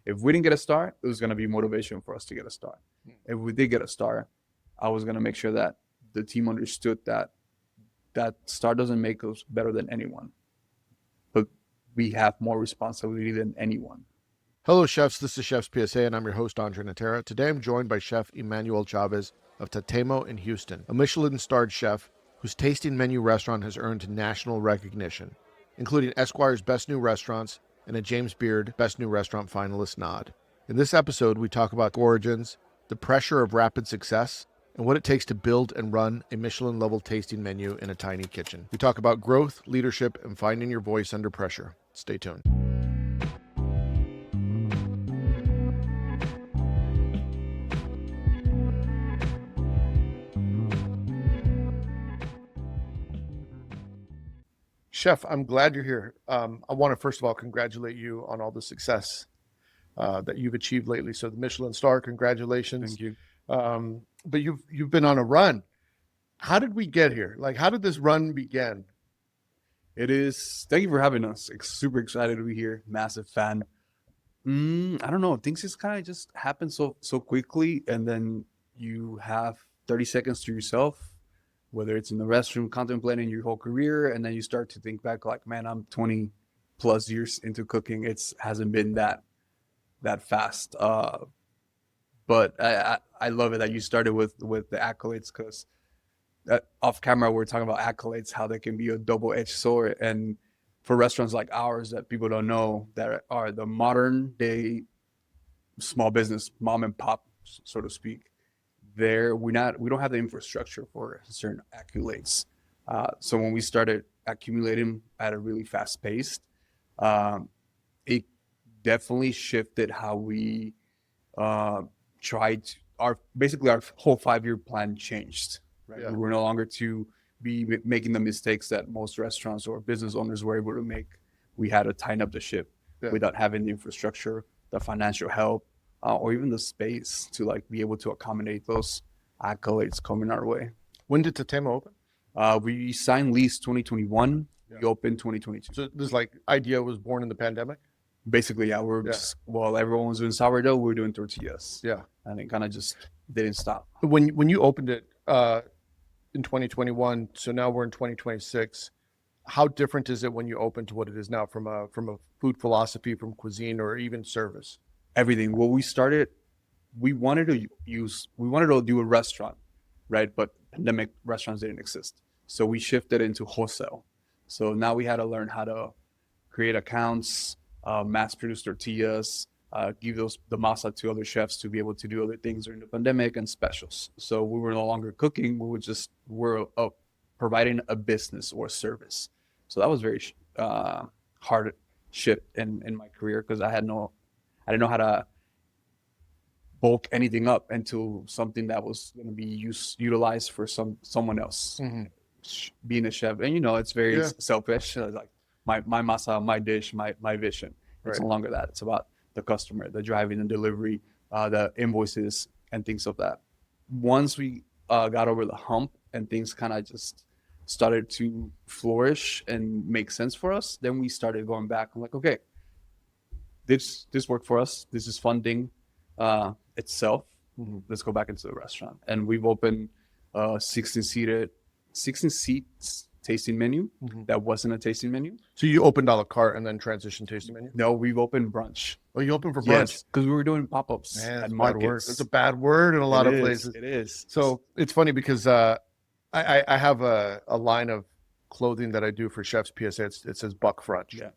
If we didn't get a star, it was going to be motivation for us to get a star. If we did get a star, I was going to make sure that the team understood that that star doesn't make us better than anyone, but we have more responsibility than anyone. Hello, chefs. This is Chef's PSA, and I'm your host, André Natera. Today, I'm joined by Chef Emmanuel Chavez of Tatemó in Houston, a Michelin-starred chef whose tasting menu restaurant has earned national recognition, including Esquire's Best New Restaurants and a James Beard Best New Restaurant finalist nod. In this episode, we talk about origins, the pressure of rapid success, and what it takes to build and run a Michelin-level tasting menu in a tiny kitchen. We talk about growth, leadership, and finding your voice under pressure. Stay tuned. Chef, I'm glad you're here. I want to first of all congratulate you on all the success that you've achieved lately. So the Michelin star, congratulations. Thank you. But you've been on a run. How did we get here? Like, how did this run begin? Thank you for having us. Super excited to be here. Massive fan. I don't know. Things just kind of just happen so quickly, and then you have 30 seconds to yourself, whether it's in the restroom, contemplating your whole career, and then you start to think back like, man, I'm 20 plus years into cooking. It hasn't been that fast. But I love it that you started with the accolades, because off camera we're talking about accolades, how they can be a double-edged sword. And for restaurants like ours that people don't know, that are the modern day small business, mom and pop, so to speak, we don't have the infrastructure for certain accolades. So when we started accumulating at a really fast pace, it definitely shifted how we our whole 5-year plan changed. Right? Yeah. We were no longer to be making the mistakes that most restaurants or business owners were able to make. We had to tighten up the ship without having the infrastructure, the financial help, or even the space to like be able to accommodate those accolades coming our way. When did Tatemó open? We signed lease 2021. Yeah. We opened 2022. So this idea was born in the pandemic? Basically, yeah. Everyone was doing sourdough, we were doing tortillas. Yeah. And it kind of just didn't stop. When you opened it in 2021, so now we're in 2026, how different is it when you open to what it is now from a food philosophy, from cuisine, or even service? Everything. Well, we wanted to do a restaurant, right? But pandemic restaurants didn't exist. So we shifted into wholesale. So now we had to learn how to create accounts, mass produce tortillas, give the masa to other chefs to be able to do other things during the pandemic, and specials. So we were no longer cooking. We're providing a business or service. So that was very hard shift in my career, because I didn't know how to bulk anything up into something that was going to be utilized for someone else. Mm-hmm. Being a chef, and it's very selfish. Like my masa, my dish, my vision. It's no longer that. It's about the customer, the driving and delivery, the invoices, and things of that. Once we got over the hump and things kind of just started to flourish and make sense for us, then we started going back. I'm like, okay, this worked for us. This is funding itself. Mm-hmm. Let's go back into the restaurant. And we've opened 16 seats tasting menu. Mm-hmm. That wasn't a tasting menu. So you opened a la carte and then transitioned tasting menu? No, we've opened brunch. Oh, you opened for brunch? Yes, because we were doing pop-ups at markets. It's a bad word in a lot of places. It is. So it's funny because I have a line of clothing that I do for Chef's PSA. It says Buck Brunch. Yeah.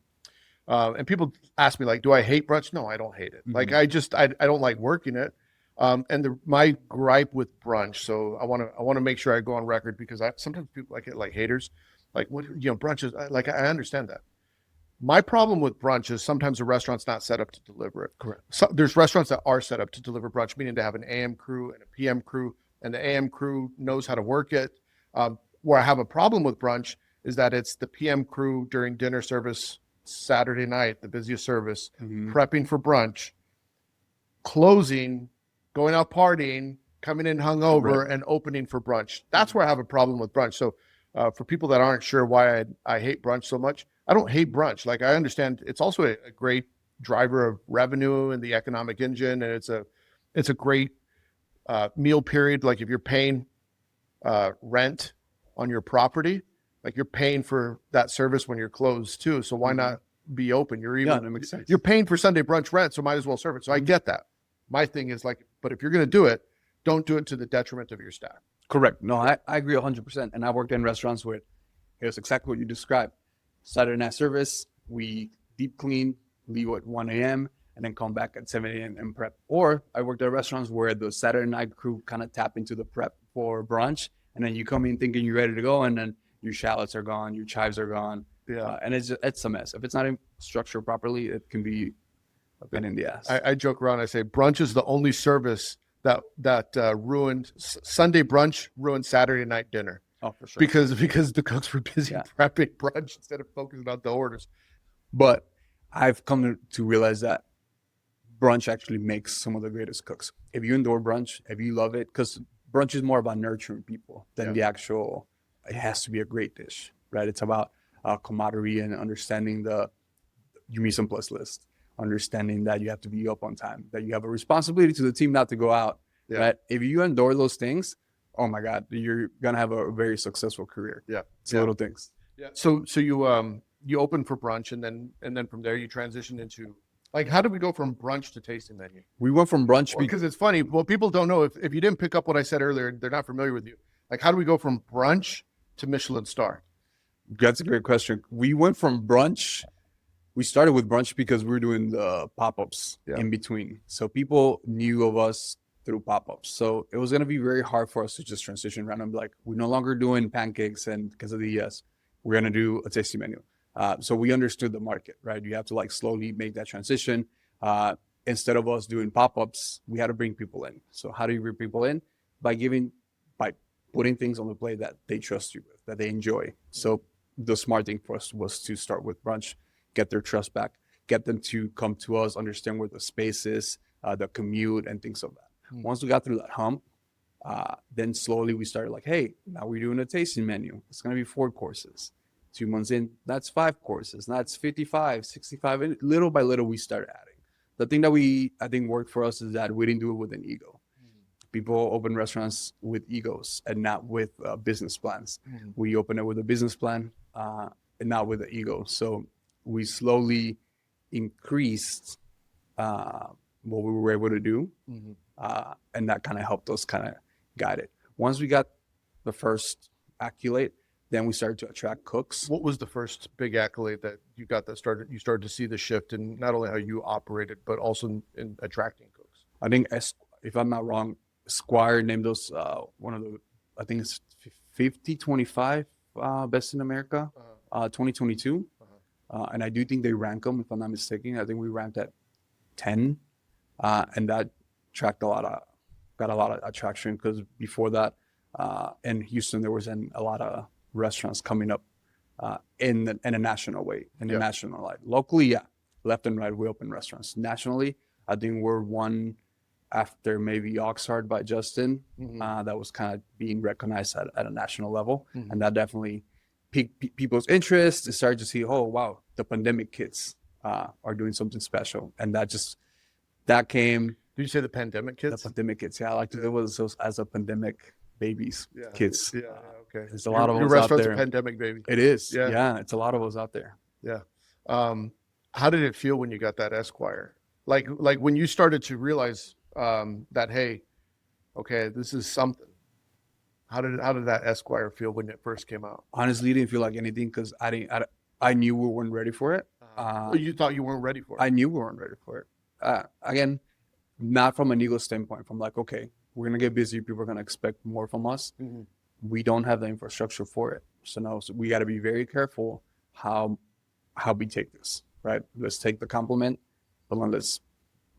And people ask me, like, do I hate brunch? No, I don't hate it. Mm-hmm. Like, I don't like working it. My gripe with brunch, so I want to make sure I go on record, because sometimes people like haters, like, what, brunch is like, I understand that. My problem with brunch is sometimes a restaurant's not set up to deliver it. Correct. So there's restaurants that are set up to deliver brunch, meaning to have an AM crew and a PM crew, and the AM crew knows how to work it. Where I have a problem with brunch is that it's the PM crew during dinner service, Saturday night, the busiest service, mm-hmm. prepping for brunch, closing, going out partying, coming in hungover, right. and opening for brunch. That's where I have a problem with brunch. So for people that aren't sure why I hate brunch so much, I don't hate brunch. Like, I understand it's also a great driver of revenue and the economic engine, and it's a great meal period. Like if you're paying rent on your property, like you're paying for that service when you're closed too. So why not be open? That makes sense. You're paying for Sunday brunch rent, so might as well serve it. So I get that. My thing is like, but if you're going to do it, don't do it to the detriment of your staff. Correct. No, I agree 100%. And I worked in restaurants where it was exactly what you described. Saturday night service, we deep clean, leave at 1 a.m. and then come back at 7 a.m. and prep. Or I worked at restaurants where the Saturday night crew kind of tap into the prep for brunch, and then you come in thinking you're ready to go, and then your shallots are gone, your chives are gone. Yeah. And it's a mess. If it's not structured properly, it can be a pain in the ass. I joke around. I say brunch is the only service that ruined Sunday brunch, ruined Saturday night dinner. Oh, for sure. Because the cooks were busy prepping brunch instead of focusing on the orders. But I've come to realize that brunch actually makes some of the greatest cooks. If you endure brunch, if you love it, because brunch is more about nurturing people than the actual, it has to be a great dish, right? It's about camaraderie and understanding your mise en place list, understanding that you have to be up on time, that you have a responsibility to the team not to go out, right? If you endure those things, oh my God, you're going to have a very successful career. Yeah. It's little things. Yeah. So you open for brunch, and then from there you transition into, like, how did we go from brunch to tasting menu? We went from brunch because it's funny. Well, people don't know, if you didn't pick up what I said earlier, they're not familiar with you. Like, how do we go from brunch to Michelin-starred? That's a great question. We went from brunch. We started with brunch because we were doing the pop-ups in between. So people knew of us through pop-ups. So it was going to be very hard for us to just transition around and be like, we're no longer doing pancakes, and because of the ES, we're going to do a tasting menu. So we understood the market, right? You have to like slowly make that transition. Instead of us doing pop-ups, we had to bring people in. So how do you bring people in? By putting things on the plate that they trust you with, that they enjoy. So the smart thing for us was to start with brunch, get their trust back, get them to come to us, understand where the space is, the commute and things of that. Once we got through that hump, then slowly we started like, hey, now we're doing a tasting menu. It's going to be 4 courses. 2 months in, that's 5 courses. Now it's 55, 65. And little by little, we started adding. The thing that I think worked for us is that we didn't do it with an ego. People open restaurants with egos and not with business plans. We open it with a business plan and not with an ego. So we slowly increased what we were able to do. And that kind of helped us kind of guide it. Once we got the first accolade, then we started to attract cooks. What was the first big accolade that you got that you started to see the shift in not only how you operated, but also in attracting cooks? I think, if I'm not wrong, Esquire named us one of the, I think it's 50-25 best in America, 2022. And I do think they rank them, if I'm not mistaken. I think we ranked at 10. And that got a lot of attraction, because before that, in Houston, there was a lot of restaurants coming up in a national way, in a national light. Locally, left and right, we open restaurants. Nationally, I think we're one after maybe Oxnard by Justin, that was kind of being recognized at a national level. And that definitely piqued people's interest. They started to see, oh, wow, the pandemic kids are doing something special. And that came. Did you say the pandemic kids? The pandemic kids, I like to do those as a pandemic babies, kids. Yeah, okay. There's a lot of us your out restaurant's there. A pandemic baby. It is. Yeah, it's a lot of us out there. Yeah. How did it feel when you got that Esquire? Like when you started to realize that, hey, okay, this is something. How did that Esquire feel when it first came out? Honestly, it didn't feel like anything, because I knew we weren't ready for it. You thought you weren't ready for it? I knew we weren't ready for it. Again, not from an ego standpoint, from like, okay, we're going to get busy. People are going to expect more from us. We don't have the infrastructure for it. So we got to be very careful how we take this, right? Let's take the compliment, but then let's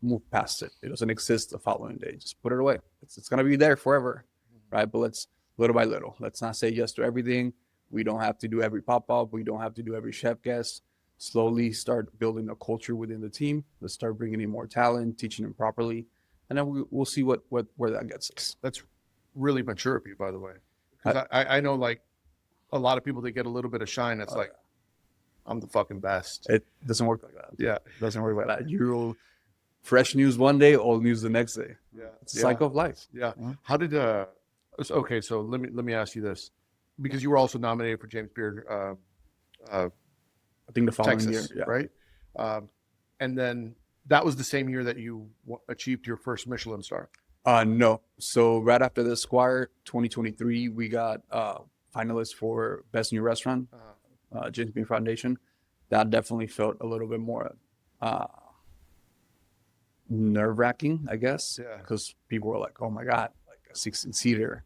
move past it. It doesn't exist the following day. Just put it away. It's going to be there forever, right? But let's, little by little, let's not say yes to everything. We don't have to do every pop-up. We don't have to do every chef guest. Slowly start building a culture within the team. Let's start bringing in more talent, teaching them properly. And then we'll see where that gets us. That's really mature of you, by the way. Because I know, like, a lot of people that get a little bit of shine, it's like, I'm the fucking best. It doesn't work like that. Yeah. It doesn't work like that. You'll fresh news one day, old news the next day. Yeah. It's a cycle of life. Yeah. Yeah. How did okay, so let me ask you this. Because you were also nominated for James Beard I think the following Texas, year, yeah. right? And then that was the same year that you achieved your first Michelin star. No. So right after the Esquire 2023, we got finalists for Best New Restaurant, James Beard Foundation. That definitely felt a little bit more nerve-wracking, I guess, because people were like, "Oh my God, like a 16-seater."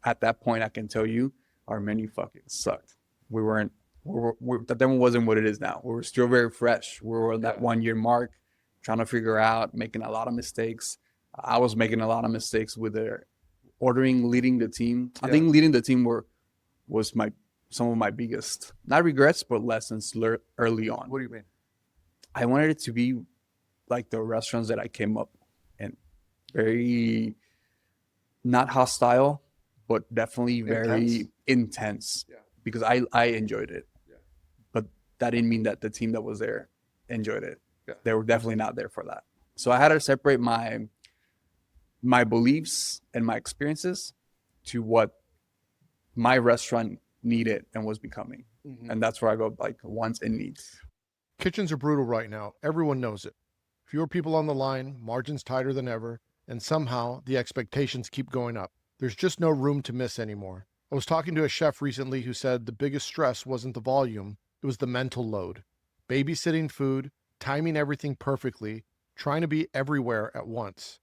At that point, I can tell you, our menu fucking sucked. We weren't. That demo wasn't what it is now. We were still very fresh. We were at that 1 year mark, trying to figure out, making a lot of mistakes. I was making a lot of mistakes with the ordering, leading the team. I think leading the team was some of my biggest, not regrets, but lessons learned early on. What do you mean? I wanted it to be like the restaurants that I came up in. Very not hostile, but definitely very intense. Yeah. Because I enjoyed it. Yeah. But that didn't mean that the team that was there enjoyed it. Yeah. They were definitely not there for that. So I had to separate my beliefs and my experiences to what my restaurant needed and was becoming. Mm-hmm. And that's where I go like wants and needs. Kitchens are brutal right now. Everyone knows it. Fewer people on the line, margins tighter than ever, and somehow the expectations keep going up. There's just no room to miss anymore. I was talking to a chef recently who said the biggest stress wasn't the volume, it was the mental load. Babysitting food, timing everything perfectly, trying to be everywhere at once.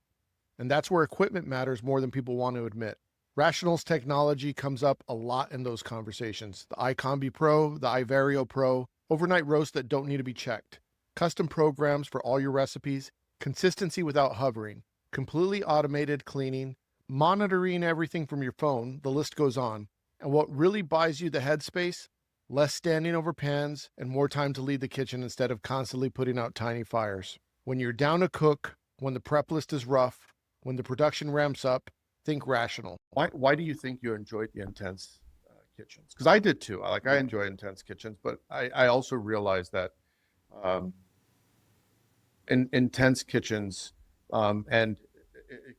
And that's where equipment matters more than people want to admit. Rational's technology comes up a lot in those conversations. The iCombi Pro, the iVario Pro, overnight roasts that don't need to be checked, custom programs for all your recipes, consistency without hovering, completely automated cleaning, monitoring everything from your phone, the list goes on. And what really buys you the headspace? Less standing over pans and more time to lead the kitchen instead of constantly putting out tiny fires. When you're down to cook, when the prep list is rough, when the production ramps up, think Rational. Why do you think you enjoyed the intense kitchens? Because I did too. I enjoy intense kitchens, but I also realized that in intense kitchens and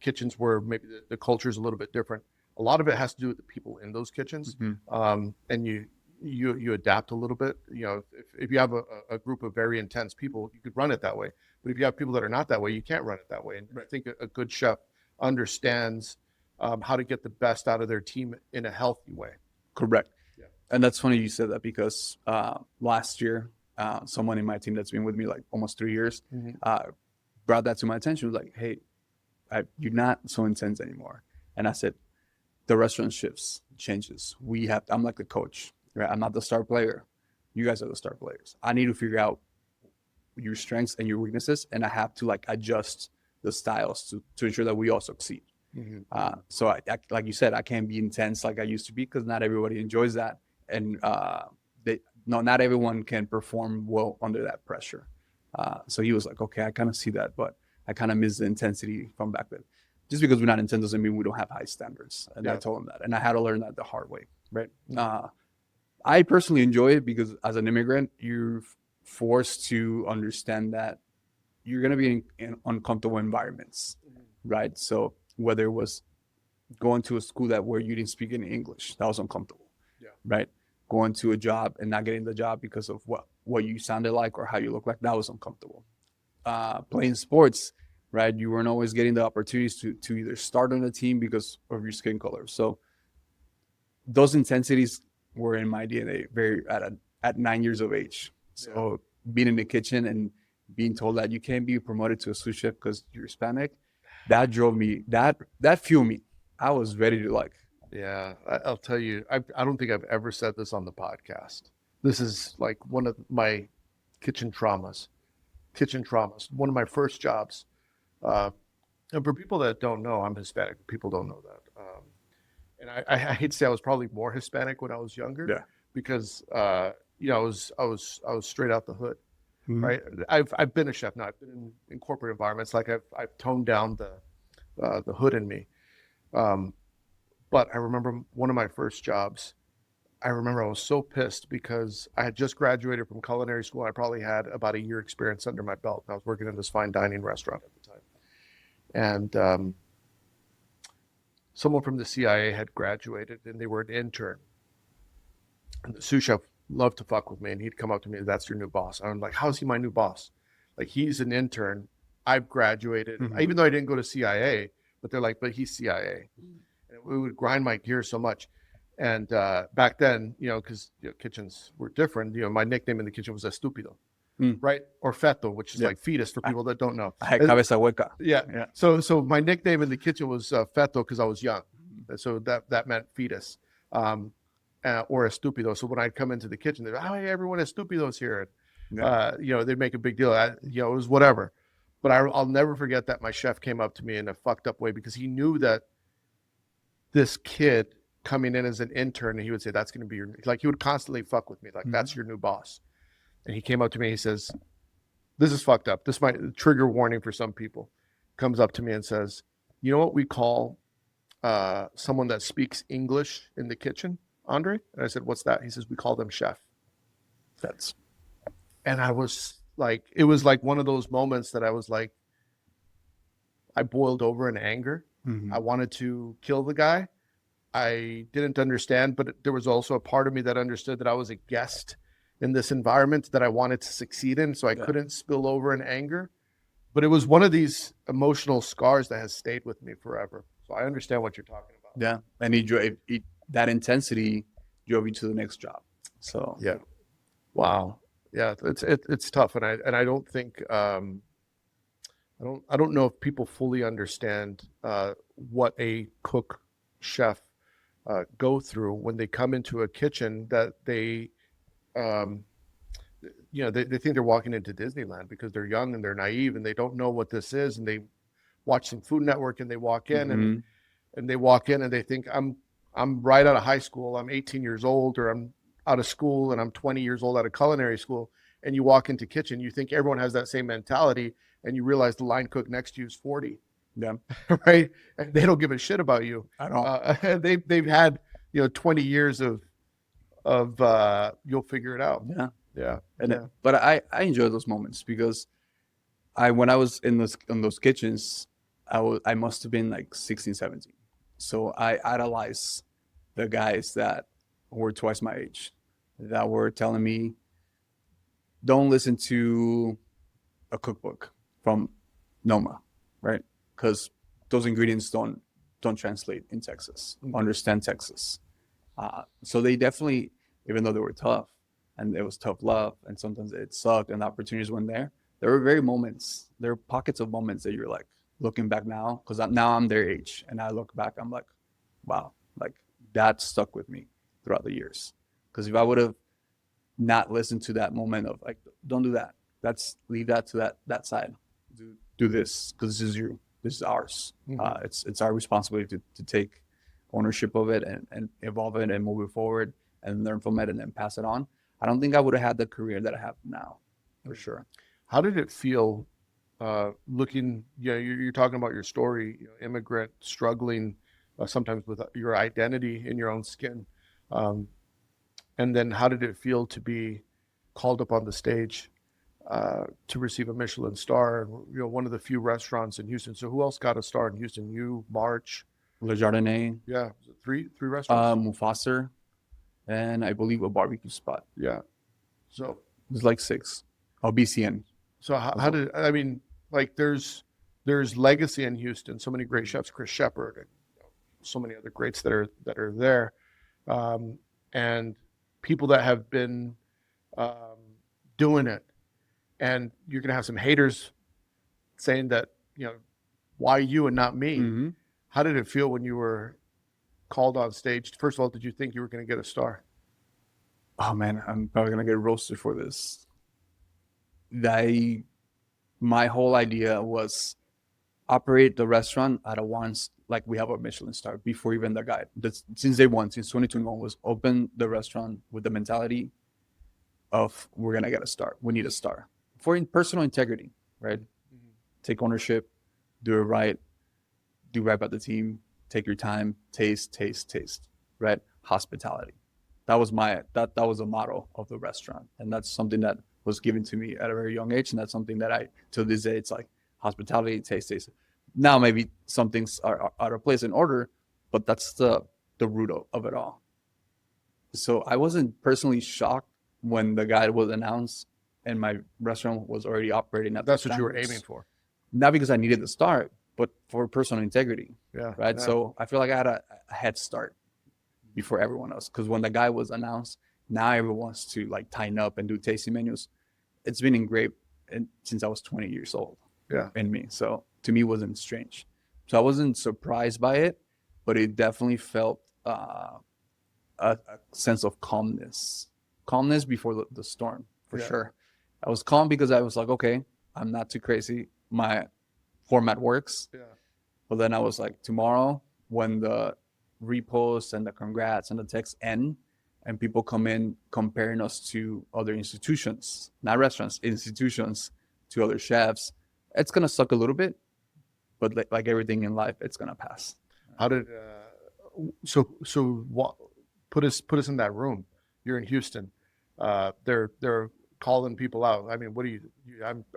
kitchens where maybe the culture is a little bit different, a lot of it has to do with the people in those kitchens. Mm-hmm. And you adapt a little bit. You know, if you have a group of very intense people, you could run it that way. But if you have people that are not that way, you can't run it that way. And I think a good chef understands how to get the best out of their team in a healthy way. Correct. Yeah. And that's funny you said that because last year, someone in my team that's been with me like almost 3 years brought that to my attention. Was like, "Hey, you're not so intense anymore." And I said, "The restaurant shifts, changes. I'm like the coach, right? I'm not the star player. You guys are the star players. I need to figure out your strengths and your weaknesses, and I have to like adjust the styles to ensure that we all succeed." Mm-hmm. So I, like you said, I can't be intense like I used to be because not everybody enjoys that, and not everyone can perform well under that pressure. So he was like, "Okay, I kind of see that, but I kind of miss the intensity from back then. Just because we're not intense doesn't mean we don't have high standards." And I told him that, and I had to learn that the hard way, right? Mm-hmm. I personally enjoy it because as an immigrant, you're forced to understand that you're going to be in uncomfortable environments, right? So whether it was going to a school where you didn't speak any English, that was uncomfortable, right? Going to a job and not getting the job because of what you sounded like or how you look like, that was uncomfortable. Playing sports, right? You weren't always getting the opportunities to either start on a team because of your skin color. So those intensities were in my DNA at 9 years of age. So being in the kitchen and being told that you can't be promoted to a sous chef because you're Hispanic, that drove me, that fueled me. I was ready to like. Yeah, I'll tell you, I don't think I've ever said this on the podcast. This is like one of my kitchen traumas. One of my first jobs. And for people that don't know, I'm Hispanic. People don't know that. And I hate to say I was probably more Hispanic when I was younger, because I was straight out the hood. Mm-hmm. Right. I've been a chef now. I've been in corporate environments. Like I've toned down the hood in me. But I remember one of my first jobs. I remember I was so pissed because I had just graduated from culinary school. I probably had about a year experience under my belt. I was working in this fine dining restaurant at the time. And someone from the CIA had graduated and they were an intern. And the sous chef loved to fuck with me, and he'd come up to me, "That's your new boss." I'm like, "How's he my new boss? Like, he's an intern. I've graduated." Even though I didn't go to CIA, but they're like, "But he's CIA." And it would grind my gears so much. And back then, because kitchens were different, my nickname in the kitchen was Estupido, right? Or Feto, which is like fetus for people that don't know. I had cabeza hueca. Yeah. So my nickname in the kitchen was Feto because I was young. So that meant fetus. Or Estupido. So when I'd come into the kitchen, they'd be, "Oh, hey, everyone, Estupido's here." And, they'd make a big deal. It was whatever. But I'll never forget that my chef came up to me in a fucked up way because he knew that this kid coming in as an intern, and he would say, "That's going to be your," like, he would constantly fuck with me. Like, "That's your new boss." And he came up to me, he says, "This is fucked up. This might trigger warning for some people." Comes up to me and says, "You know what we call someone that speaks English in the kitchen, Andre?" And I said, "What's that?" He says, "We call them chef." And I was like, it was like one of those moments that I was like, I boiled over in anger. I wanted to kill the guy. I didn't understand, but there was also a part of me that understood that I was a guest in this environment that I wanted to succeed in. So I couldn't spill over in anger. But it was one of these emotional scars that has stayed with me forever. So I understand what you're talking about. Yeah. And that intensity drove you to the next job. So yeah. Wow. Yeah, it's tough, and I don't think I don't know if people fully understand what a cook chef go through when they come into a kitchen that they they think they're walking into Disneyland because they're young and they're naive and they don't know what this is, and they watch some Food Network and they walk in and they walk in and they think I'm right out of high school, I'm 18 years old, or I'm out of school and I'm 20 years old out of culinary school. And you walk into kitchen, you think everyone has that same mentality, and you realize the line cook next to you is 40. Yeah. Right. And they don't give a shit about you. I don't. They've had 20 years of you'll figure it out. Yeah. But I enjoy those moments because when I was in those kitchens, I must have been like 16, 17. So I idolized the guys that were twice my age, that were telling me, don't listen to a cookbook from Noma, right? Because those ingredients don't translate in Texas. Understand Texas. So they definitely, even though they were tough and it was tough love and sometimes it sucked and the opportunities weren't there were pockets of moments that you're like, looking back now, because now I'm their age, and I look back, I'm like, wow, like that stuck with me throughout the years. Because if I would have not listened to that moment of like, don't do that, leave that to that side, do this, because this is ours. It's our responsibility to take ownership of it and evolve it and move it forward and learn from it and then pass it on. I don't think I would have had the career that I have now, for sure. How did it feel looking, you're talking about your story, immigrant, struggling sometimes with your identity in your own skin. And then how did it feel to be called up on the stage to receive a Michelin star, one of the few restaurants in Houston? So who else got a star in Houston? You, March, Le Jardinier. Yeah, three restaurants. Mufasser, and I believe a barbecue spot. Yeah. So there's like 6. Oh, BCN. So how did, I mean, like there's legacy in Houston. So many great chefs, Chris Shepard, and so many other greats that are there, and people that have been doing it. And you're gonna have some haters saying that, why you and not me? Mm-hmm. How did it feel when you were called on stage? First of all, did you think you were going to get a star? Oh man, I'm probably going to get roasted for this. My whole idea was operate the restaurant at a once, like we have a Michelin star before even the guide. Since day one, since 2021, was open the restaurant with the mentality of we're going to get a star. We need a star for personal integrity, right? Mm-hmm. Take ownership, do it right. Do right by the team, take your time, taste, right? Hospitality. That was that was a motto of the restaurant, and that's something that was given to me at a very young age, and that's something that I till this day it's like hospitality, taste. Now maybe some things are out of place in order, but that's the root of it all. So I wasn't personally shocked when the guy was announced and my restaurant was already operating at That's the what you were standards. aiming for. Not because I needed the start, but for personal integrity. Yeah. Right. Yeah. So I feel like I had a head start before everyone else. Because when the guy was announced, now everyone wants to like tighten up and do tasting menus. It's been engraved since I was 20 years old. Yeah. In me. So to me, it wasn't strange. So I wasn't surprised by it, but it definitely felt a sense of calmness before the storm, for sure. I was calm because I was like, okay, I'm not too crazy. My format works. Yeah. But then I was like, tomorrow when the reposts and the congrats and the texts end and people come in comparing us to other institutions, not restaurants, institutions, to other chefs, it's going to suck a little bit, but like everything in life, it's going to pass. How did what put us in that room? You're in Houston. They're calling people out. I mean, what do you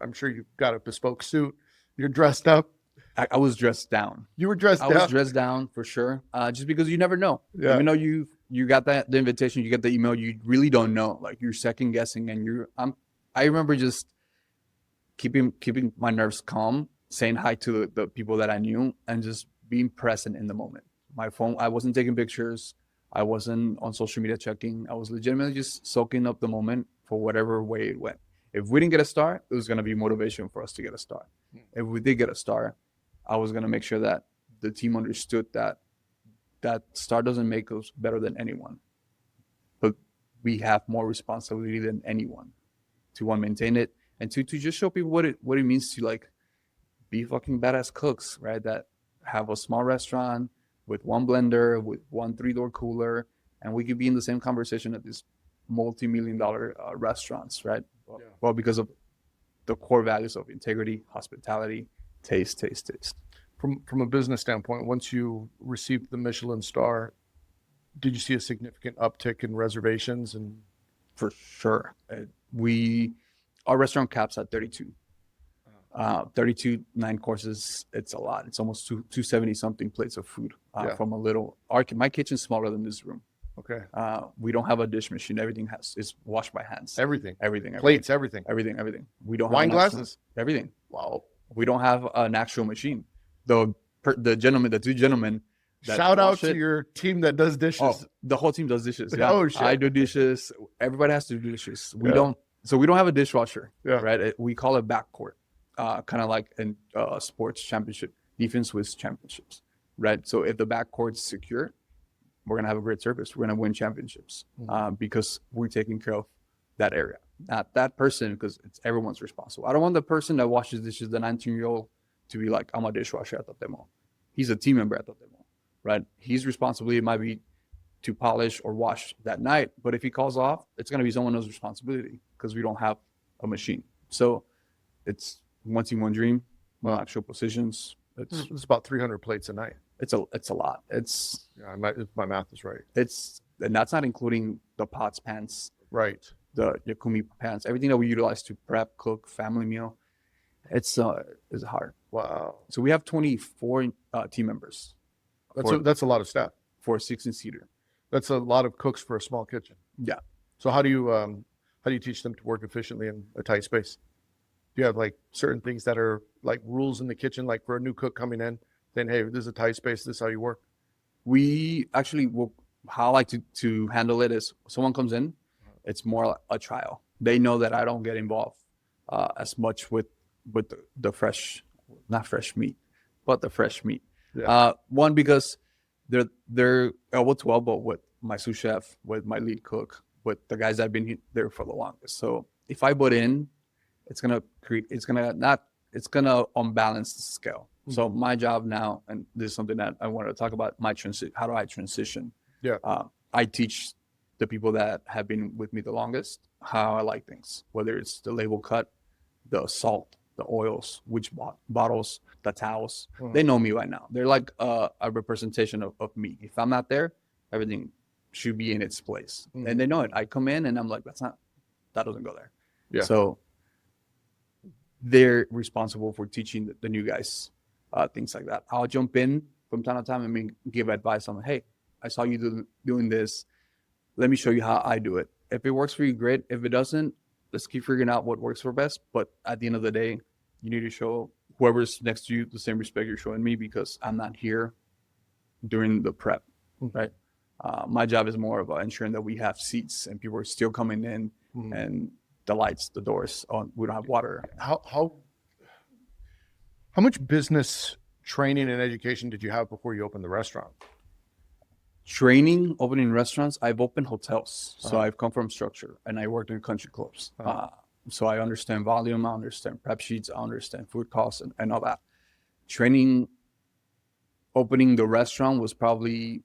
I'm sure you've got a bespoke suit. You're dressed up. I was dressed down. You were dressed down? I was dressed down for sure. Just because you never know. Yeah. Even though you got the invitation, you get the email, you really don't know. Like you're second guessing, and I remember just keeping my nerves calm, saying hi to the people that I knew, and just being present in the moment. My phone, I wasn't taking pictures. I wasn't on social media checking. I was legitimately just soaking up the moment for whatever way it went. If we didn't get a star, it was going to be motivation for us to get a star. If we did get a star, I was going to make sure that the team understood that star doesn't make us better than anyone, but we have more responsibility than anyone to one, maintain it, and to just show people what it means to like be fucking badass cooks, right? That have a small restaurant with one blender, with one 3-door cooler, and we could be in the same conversation at these multi-million-dollar restaurants, right? Well, because of the core values of integrity, hospitality, taste. From a business standpoint, once you received the Michelin star, did you see a significant uptick in reservations? And for sure, our restaurant caps at 32. 32 9 courses. It's a lot. It's almost 270 something plates of food from a little. My kitchen's smaller than this room. Okay. We don't have a dish machine. Everything is washed by hands. Everything. Plates. Everything. We don't wine have glasses. Everything. Wow. We don't have an actual machine. The two gentlemen. Shout out to your team that does dishes. Oh, the whole team does dishes. Yeah. Oh shit. I do dishes. Everybody has to do dishes. We don't have a dishwasher. Yeah. Right. We call it backcourt. Kind of like in sports championship, defense Swiss championships, right? So if the backcourt's secure, we're gonna have a great service. We're gonna win championships because we're taking care of that area, not that person, because it's everyone's responsible. I don't want the person that washes dishes, the 19-year-old, to be like, I'm a dishwasher at Tatemó. He's a team member at Tatemó, right? His responsibility might be to polish or wash that night, but if he calls off, it's gonna be someone else's responsibility because we don't have a machine. So it's one team, one dream. Actual positions. It's about 300 plates a night. It's a lot. It's if my math is right. And that's not including the pots, pans, right? The yakumi pans, everything that we utilize to prep, cook, family meal. It's hard. Wow. So we have 24 team members. That's a lot of staff for a 16-seater. That's a lot of cooks for a small kitchen. Yeah. So how do you teach them to work efficiently in a tight space? Do you have like certain things that are like rules in the kitchen, like for a new cook coming in, saying, hey, this is a tight space, this is how you work? We actually how I like to handle it is someone comes in, it's more like a trial. They know that I don't get involved as much with the fresh, not fresh meat, but the fresh meat. Yeah. One, because they're elbow to elbow with my sous chef, with my lead cook, with the guys that have been there for the longest. So if I butt in, it's gonna unbalance the scale. Mm-hmm. So my job now, and this is something that I wanted to talk about, how do I transition? Yeah. I teach the people that have been with me the longest how I like things, whether it's the label cut, the salt, the oils, which bottles, the towels. Mm-hmm. They know me right now. They're like a representation of me. If I'm not there, everything should be in its place. And they know it. I come in and I'm like, that doesn't go there. Yeah. So they're responsible for teaching the new guys things like that. I'll jump in from time to time and give advice on, hey, I saw you doing this. Let me show you how I do it. If it works for you, great. If it doesn't, let's keep figuring out what works for best. But at the end of the day, you need to show whoever's next to you the same respect you're showing me, because I'm not here during the prep, right? My job is more about ensuring that we have seats and people are still coming in and the lights, the doors on. We don't have water. How much business training and education did you have before you opened the restaurant? Training, opening restaurants. I've opened hotels, so I've come from structure, and I worked in country clubs. So I understand volume, I understand prep sheets, I understand food costs, and all that. Training, opening the restaurant was probably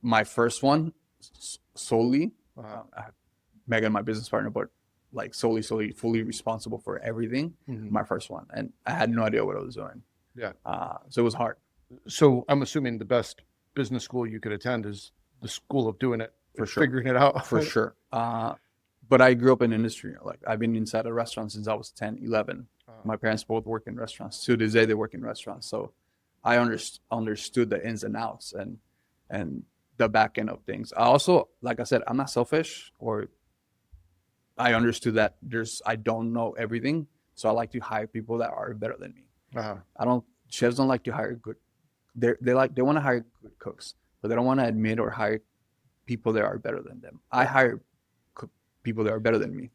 my first one solely. Megan, my business partner, but like solely, fully responsible for everything. My first one, and I had no idea what I was doing. Yeah. So it was hard. So I'm assuming the best business school you could attend is the school of doing it, for sure, figuring it out. For sure. But I grew up in industry. Like, I've been inside a restaurant since I was 10, 11. My parents both work in restaurants. To this day, they work in restaurants. So I understood the ins and outs and the back end of things. I also, like I said, I'm not selfish, or I understood that I don't know everything. So I like to hire people that are better than me. Chefs don't like to hire good. They want to hire good cooks, but they don't want to admit or hire people that are better than them. I hire people that are better than me.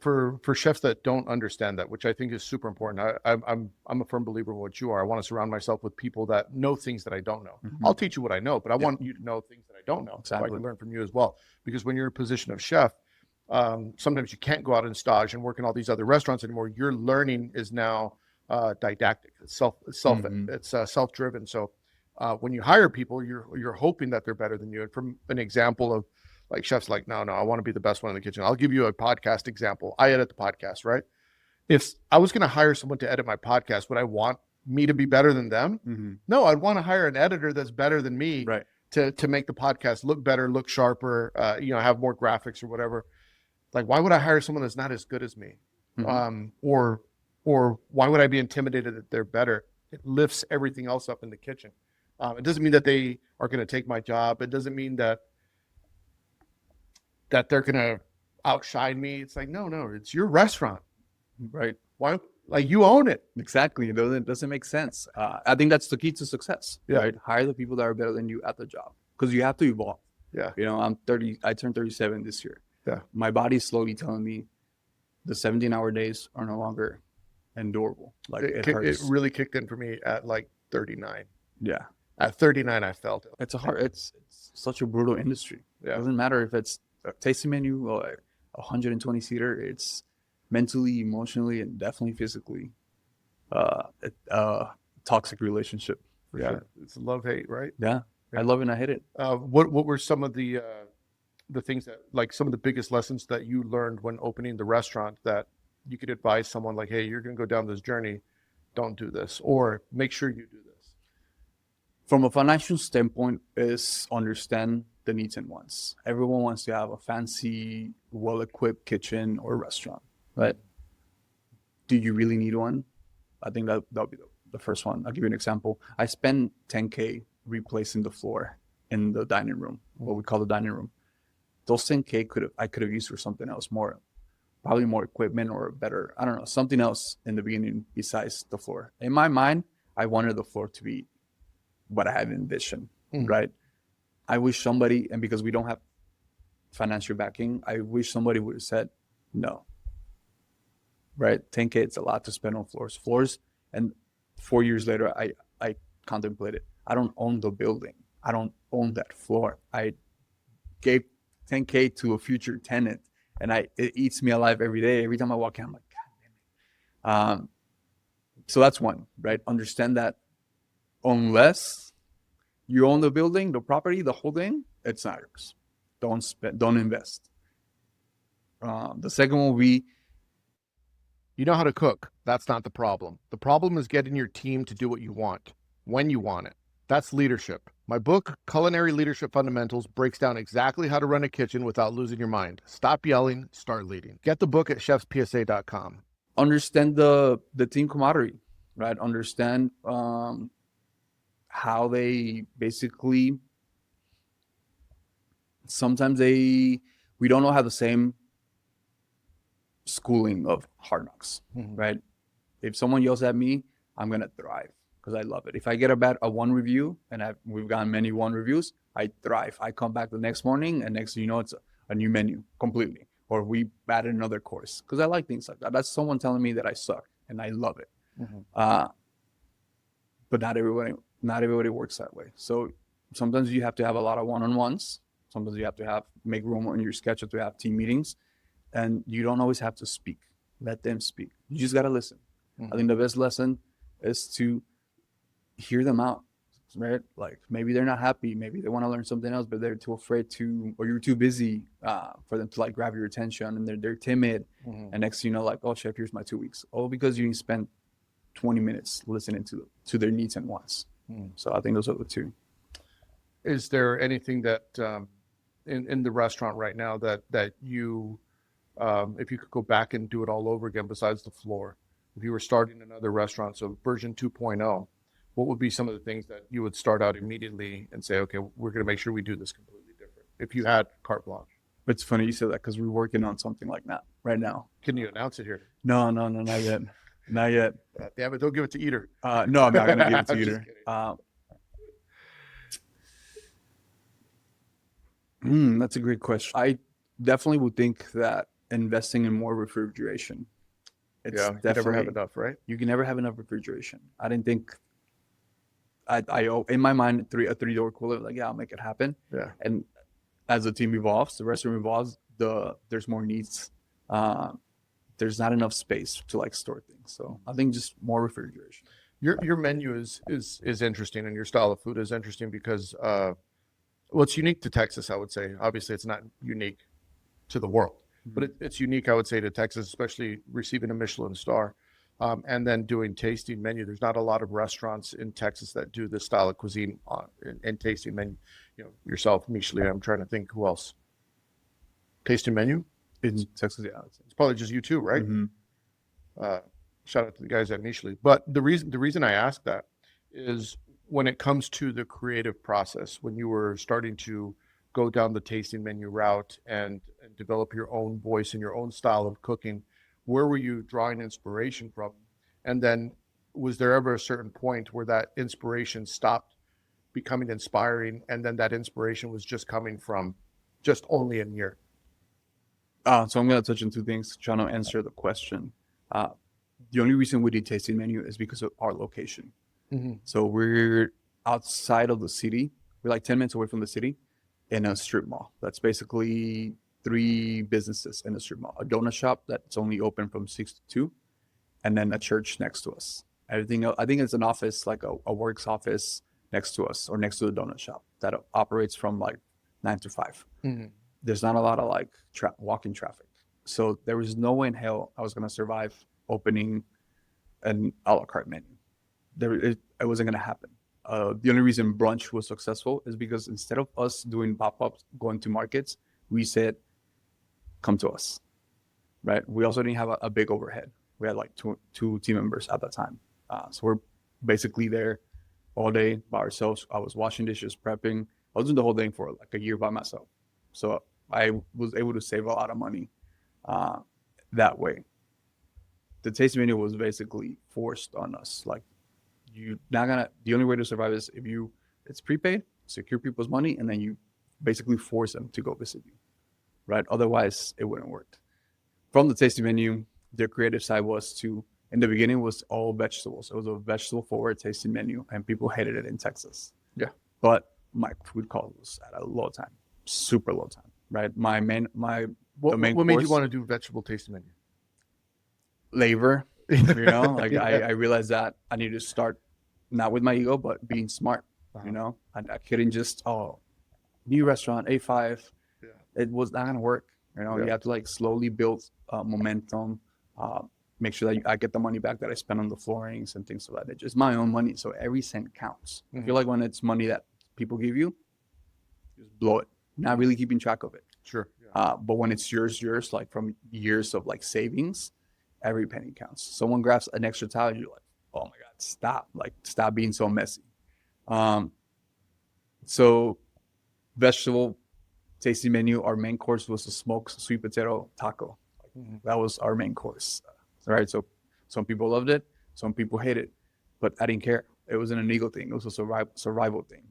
For chefs that don't understand that, which I think is super important, I'm a firm believer in what you are. I want to surround myself with people that know things that I don't know. I'll teach you what I know, but I want you to know things that I don't know, exactly. so I can learn from you as well. Because when you're in a position of chef, sometimes you can't go out and stage and work in all these other restaurants anymore. Your learning is now didactic. It's self-driven. So when you hire people, you're hoping that they're better than you. And from an example of like chefs, like, no, I want to be the best one in the kitchen. I'll give you a podcast example. I edit the podcast, right? If I was going to hire someone to edit my podcast, would I want me to be better than them? No, I'd want to hire an editor that's better than me, right, to make the podcast look better, look sharper, have more graphics or whatever. Like, why would I hire someone that's not as good as me? Or why would I be intimidated that they're better? It lifts everything else up in the kitchen. It doesn't mean that they are going to take my job. It doesn't mean that they're going to outshine me. It's like, no, it's your restaurant. Right. Why? Like, you own it. Exactly. It doesn't make sense. I think that's the key to success. Yeah. Right. Hire the people that are better than you at the job, because you have to evolve. Yeah. I'm 30. I turned 37 this year. Yeah. My body's slowly telling me the 17-hour days are no longer endurable. Like, it hurts. It really kicked in for me at like 39. Yeah. At 39, I felt it. It's such a brutal industry. Yeah. It doesn't matter if it's a tasting menu or a 120 seater. It's mentally, emotionally, and definitely physically a toxic relationship. For sure. It's love-hate, right? Yeah. I love it and I hate it. What were some of the things that, like, some of the biggest lessons that you learned when opening the restaurant that you could advise someone, like, hey, you're going to go down this journey, don't do this, or make sure you do this? From a financial standpoint, is understand the needs and wants. Everyone wants to have a fancy, well-equipped kitchen or restaurant, right? Do you really need one? I think that'll be the first one. I'll give you an example. I spent $10K replacing the floor in the dining room, what we call the dining room. Those $10K I could have used for something else, probably more equipment or better, I don't know, something else in the beginning besides the floor. In my mind, I wanted the floor to be what I had envisioned, right? I wish somebody, and because we don't have financial backing, I wish somebody would have said no, right? 10K, it's a lot to spend on floors. And 4 years later, I contemplated, I don't own the building. I don't own that floor. I gave 10K to a future tenant, and it eats me alive every day. Every time I walk in, I'm like, God damn it. So that's one, right? Understand that unless you own the building, the property, the whole thing, it's not yours. Don't invest. The second one will be, you know how to cook. That's not the problem. The problem is getting your team to do what you want when you want it. That's leadership. My book, Culinary Leadership Fundamentals, breaks down exactly how to run a kitchen without losing your mind. Stop yelling, start leading. Get the book at chefspsa.com. Understand the team camaraderie, right? Understand how they basically sometimes we don't all have the same schooling of hard knocks, right? If someone yells at me, I'm gonna thrive because I love it. If I get a one review, and we've gotten many one reviews, I thrive. I come back the next morning, and next thing you know, it's a new menu completely, or we added another course because I like things like that. That's someone telling me that I suck, and I love it. But not everybody works that way. So sometimes you have to have a lot of one-on-ones. Sometimes you have to make room on your schedule to have team meetings, and you don't always have to speak. Let them speak. You just gotta listen. I think the best lesson is to hear them out, right? Like maybe they're not happy, maybe they want to learn something else, but they're too afraid to, or you're too busy for them to like grab your attention, and they're timid. And next thing you know, like, oh, chef, here's my 2 weeks. All because you spent 20 minutes listening to their needs and wants. So I think those are the two. Is there anything that in the restaurant right now that you, if you could go back and do it all over again besides the floor, if you were starting another restaurant, so version 2.0, what would be some of the things that you would start out immediately and say, okay, we're going to make sure we do this completely different, if you had carte blanche? It's funny you said that because we're working on something like that right now. Can you announce it here? No, not yet. Not yet. Damn it, don't give it to Eater. No, I'm not going to give it to Eater. That's a great question. I definitely would think that investing in more refrigeration. You never have enough, right? You can never have enough refrigeration. I didn't think I in my mind a 3-door cooler, like, yeah, I'll make it happen. Yeah. And as the team evolves, the restaurant evolves, there's more needs. There's not enough space to like store things. So I think just more refrigeration. Your menu is interesting, and your style of food is interesting because well, it's unique to Texas, I would say. Obviously, it's not unique to the world, but it's unique, I would say, to Texas, especially receiving a Michelin star. And then doing tasting menu. There's not a lot of restaurants in Texas that do this style of cuisine and tasting menu. You know, yourself, Michelin. I'm trying to think who else. Tasting menu In Texas, yeah. It's probably just you two, right? Shout out to the guys at Michelin. But the reason I ask that is when it comes to the creative process, when you were starting to go down the tasting menu route and develop your own voice and your own style of cooking, where were you drawing inspiration from? And then was there ever a certain point where that inspiration stopped becoming inspiring, and then that inspiration was just coming from just only in here? So I'm going to touch on two things, trying to answer the question. The only reason we did tasting menu is because of our location. So we're outside of the city. We're like 10 minutes away from the city in a strip mall. That's basically 3 businesses in a strip mall. A donut shop that's only open from 6 to 2, and then a church next to us. Everything else, I think it's an office, like a works office next to us, or next to the donut shop that operates from like 9 to 5. There's not a lot of like walking traffic. So there was no way in hell I was going to survive opening an a la carte menu. It wasn't going to happen. The only reason brunch was successful is because instead of us doing pop-ups, going to markets, we said, come to us, right? We also didn't have a big overhead. We had like two team members at that time. So we're basically there all day by ourselves. I was washing dishes, prepping. I was doing the whole thing for like a year by myself. So I was able to save a lot of money that way. The tasting menu was basically forced on us. Like, the only way to survive is if it's prepaid, secure people's money, and then you basically force them to go visit you, right? Otherwise, it wouldn't work. From the tasting menu, their creative side in the beginning was all vegetables. It was a vegetable forward tasting menu, and people hated it in Texas. Yeah. But my food cost was at a low time, super low time, right? What made you want to do vegetable tasting menu? Labor. Like I realized that I needed to start not with my ego, but being smart. I couldn't just new restaurant A5. It was not gonna work. You have to like slowly build momentum, make sure that I get the money back that I spent on the floorings and things like that. It's just my own money, so every cent counts. I feel like when it's money that people give you, just blow it, not really keeping track of it. Sure. But when it's yours, like from years of like savings, every penny counts. Someone grabs an extra towel, you're like, oh my God, stop being so messy. So vegetable tasting menu, our main course was a smoked sweet potato taco. That was our main course, right? So some people loved it, some people hated it, but I didn't care. It wasn't an ego thing. It was a survival thing.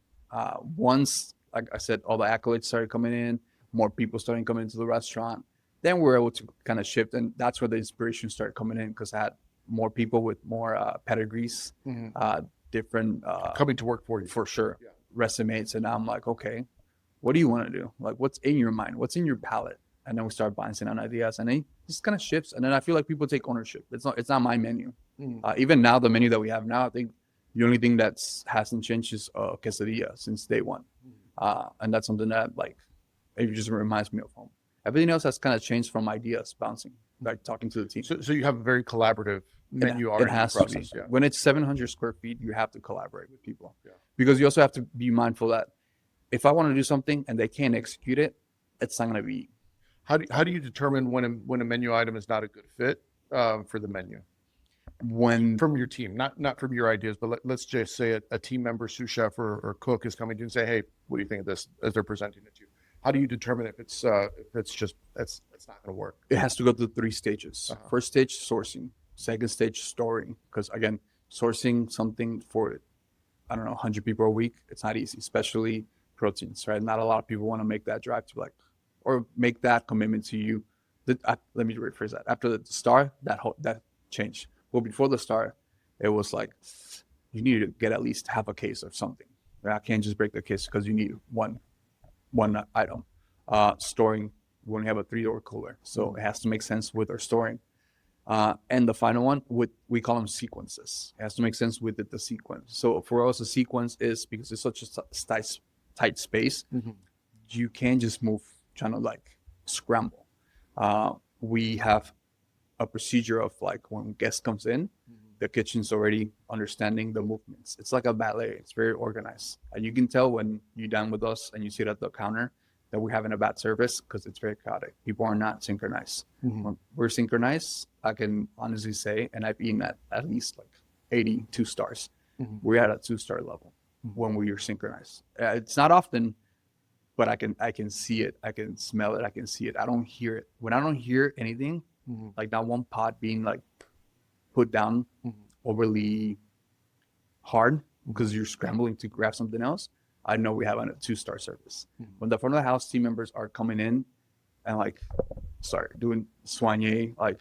Once, like I said, all the accolades started coming in, more people started coming into the restaurant, then we were able to kind of shift, and that's where the inspiration started coming in, because I had more people with more pedigrees, different Coming to work for you. for sure, resumes, and I'm like, okay, what do you want to do? Like, what's in your mind? What's in your palate? And then we start bouncing on ideas, and it just kind of shifts. And then I feel like people take ownership. It's not my menu. Even now, the menu that we have now, I think the only thing that hasn't changed is quesadilla since day one. And that's something that, like, it just reminds me of home. Everything else has kind of changed from ideas bouncing, like talking to the team. So you have a very collaborative menu It already has process. to be. When it's 700 square feet, you have to collaborate with people, because you also have to be mindful that if I want to do something and they can't execute it, it's not going to be. How do you determine when a menu item is not a good fit for the menu? When From your team, not from your ideas, but let's just say a team member, sous chef or cook is coming to you and say, hey, what do you think of this, as they're presenting it to you? How do you determine if it's not going to work? It has to go through 3 stages. First stage, sourcing. Second stage, storing. Because again, sourcing something for, I don't know, 100 people a week, it's not easy, especially proteins, right? Not a lot of people want to make that drive to or make that commitment to you. Let me rephrase that. After the star, that changed. Well, before the star, it was like, you need to get at least half a case of something. I can't just break the case because you need one item. Storing, we only have a 3-door cooler, so it has to make sense with our storing. And the final one, we call them sequences. It has to make sense with the sequence. So for us, a sequence is, because it's such a tight space, you can't just move trying to like scramble. We have a procedure of, like, when guest comes in, the kitchen's already understanding the movements. It's like a ballet. It's very organized, and you can tell when you're done with us and you sit at the counter that we're having a bad service, because it's very chaotic. People are not synchronized. When we're synchronized, I can honestly say, and I've eaten at least like 82 stars. We're at a 2-star level when we are synchronized. It's not often, but I can see it. I can smell it. I can see it. I don't hear it. When I don't hear anything, like that one pot being like put down overly hard because you're scrambling to grab something else, I know we have a 2-star service. When the front of the house team members are coming in and like start doing soigner, like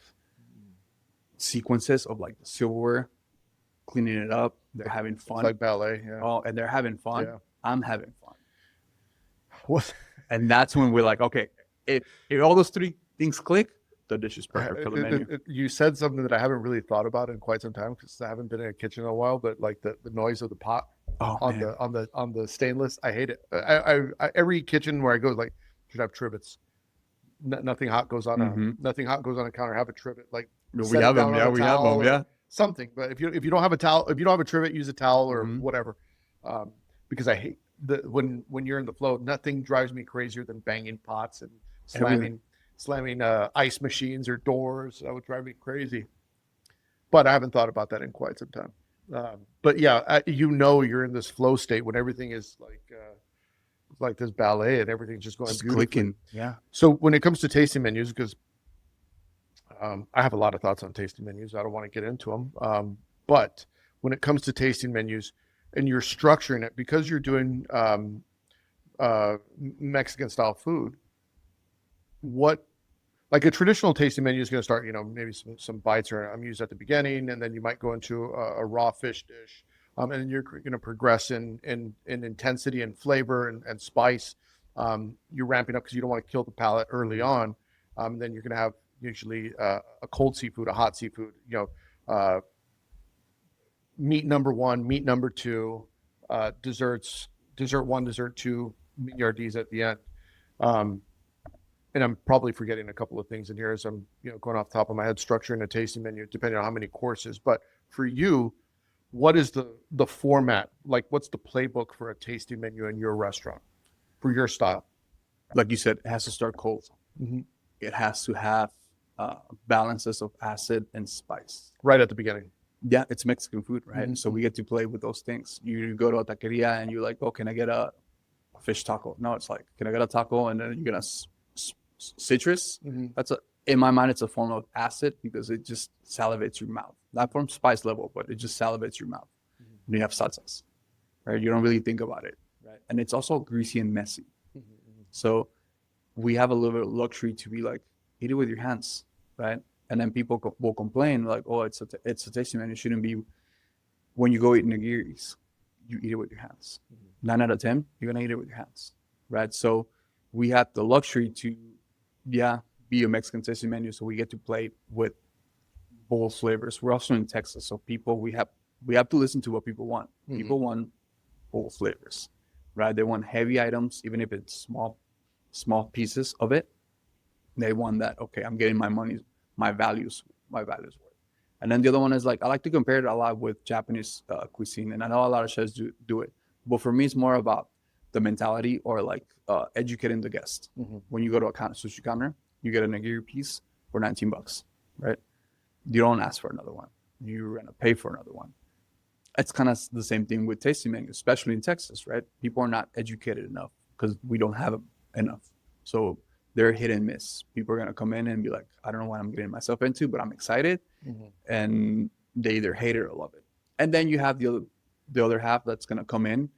sequences of like the silverware, cleaning it up, they're having fun. It's like ballet. Oh, and they're having fun. I'm having fun. What? And that's when we're like, okay, if all those 3 things click, the dish is perfect for the menu. You said something that I haven't really thought about in quite some time, because I haven't been in a kitchen in a while, but like the noise of the pot on the stainless, I hate it. I every kitchen where I go, like, should have trivets. Nothing hot goes on nothing hot goes on a counter. Have a trivet, like we have them. Yeah, we have them. Yeah, something. But if you don't have a towel, if you don't have a trivet, use a towel or whatever. Because I hate when you're in the flow. Nothing drives me crazier than banging pots and slamming ice machines or doors. That would drive me crazy. But I haven't thought about that in quite some time. But yeah, you're in this flow state when everything is like this ballet and everything's just going beautifully. Clicking. Yeah. So when it comes to tasting menus, because I have a lot of thoughts on tasting menus, I don't want to get into them. But when it comes to tasting menus and you're structuring it, because you're doing Mexican style food, like a traditional tasting menu is going to start, maybe some bites I'm used at the beginning, and then you might go into a raw fish dish, and then you're going to progress in intensity and flavor and spice. You're ramping up because you don't want to kill the palate early on. Then you're going to have usually a cold seafood, a hot seafood, meat number 1, meat number 2, desserts, dessert 1, dessert 2, meat yardies at the end. and I'm probably forgetting a couple of things in here as I'm, going off the top of my head, structuring a tasting menu, depending on how many courses. But for you, what is the format? Like, what's the playbook for a tasting menu in your restaurant for your style? Like you said, it has to start cold. Mm-hmm. It has to have balances of acid and spice. Right at the beginning. Yeah, it's Mexican food, right? Mm-hmm. So we get to play with those things. You go to a taqueria and you're like, oh, can I get a fish taco? No, it's like, can I get a taco? And then you're gonna citrus. Mm-hmm. In my mind, it's a form of acid because it just salivates your mouth. Not from spice level, but it just salivates your mouth. Mm-hmm. And you have salsas, right? You don't really think about it, right? And it's also greasy and messy. Mm-hmm. So we have a little bit of luxury to be like, eat it with your hands, right? And then people will complain like, oh, it's a tasting menu. It shouldn't be. When you go eat nigiris, you eat it with your hands. 9 out of 10, you're gonna eat it with your hands, right? So we have the luxury to, be a Mexican tasting menu. So we get to play with bold flavors. We're also in Texas, so we have to listen to what people want. Mm-hmm. People want bold flavors, right? They want heavy items, even if it's small pieces of it. They want that. Okay, I'm getting my values worth. And then the other one is like, I like to compare it a lot with Japanese cuisine, and I know a lot of chefs do it, but for me, it's more about the mentality or like educating the guest. Mm-hmm. When you go to a sushi counter, you get a nigiri piece for $19, right? You don't ask for another one. You're gonna pay for another one. It's kind of the same thing with tasting menus, especially in Texas, right? People are not educated enough because we don't have enough. So they're hit and miss. People are gonna come in and be like, I don't know what I'm getting myself into, but I'm excited. Mm-hmm. And they either hate it or love it. And then you have the other half that's gonna come in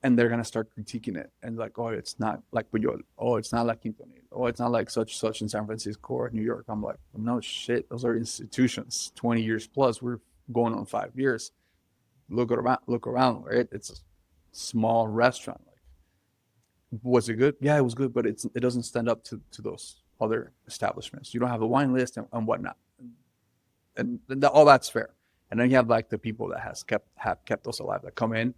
and they're gonna start critiquing it and like, oh, it's not like Puyol. Oh, it's not like Quintonil. Oh, it's not like such in San Francisco or New York. I'm like, no shit, those are institutions, 20 years plus. We're going on 5 years. Look around, right? It's a small restaurant. Like, was it good? Yeah, it was good, but it doesn't stand up to those other establishments. You don't have a wine list and whatnot, and all that's fair. And then you have like the people that have kept us alive that come in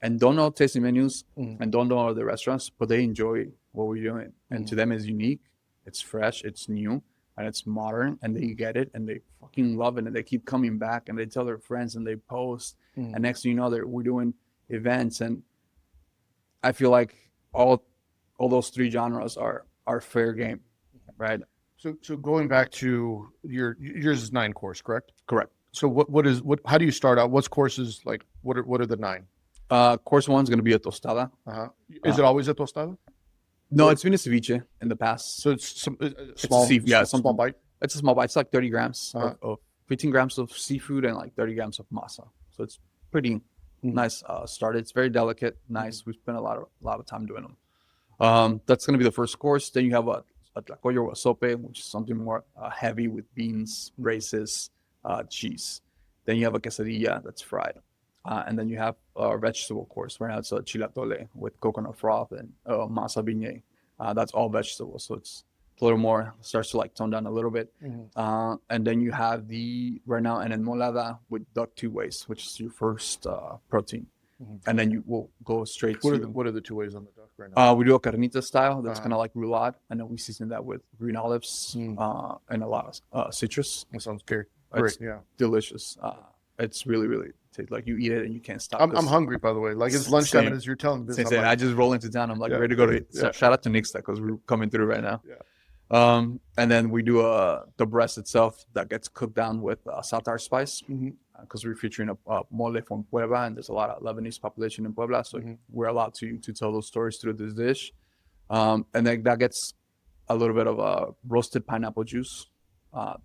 and don't know tasting menus and don't know the restaurants, but they enjoy what we're doing. And to them, it's unique, it's fresh, it's new, and it's modern, and they get it, and they fucking love it, and they keep coming back, and they tell their friends, and they post, and next thing you know, we're doing events, and I feel like all those three genres are fair game, right? So going back to yours is 9 course, correct? Correct. So how do you start out? What's courses like? What are the 9? Course 1 is going to be a tostada. Uh-huh. Is it always a tostada? No, it's been a ceviche in the past. So it's small bite. It's a small bite. It's like 30 grams of 15 grams of seafood and like 30 grams of masa. So it's pretty nice start. It's very delicate, nice. We spent a lot of time doing them. That's going to be the first course. Then you have a tlacoyo or a sope, which is something more heavy with beans, braces, cheese. Then you have a quesadilla that's fried. And then you have a vegetable course. Right now it's a chilatole with coconut froth and masa beignet. That's all vegetables, so it's a little more, starts to like tone down a little bit. And then you have right now an enmolada with duck 2 ways, which is your first protein. And then you will go straight What are the 2 ways on the duck right now? We do a carnita style that's kind of like roulade, and then we season that with green olives and a lot of citrus. That sounds great. Yeah, delicious. It's really, really tasty. Like you eat it and you can't stop. I'm hungry, by the way. Like it's lunchtime, and as you're telling me this, like, I just roll into town. I'm like ready to go to eat. So shout out to Nixta because we're coming through right now. Yeah. And then we do the breast itself that gets cooked down with satar spice because we're featuring a mole from Puebla, and there's a lot of Lebanese population in Puebla, so we're allowed to tell those stories through this dish. And then that gets a little bit of roasted pineapple juice.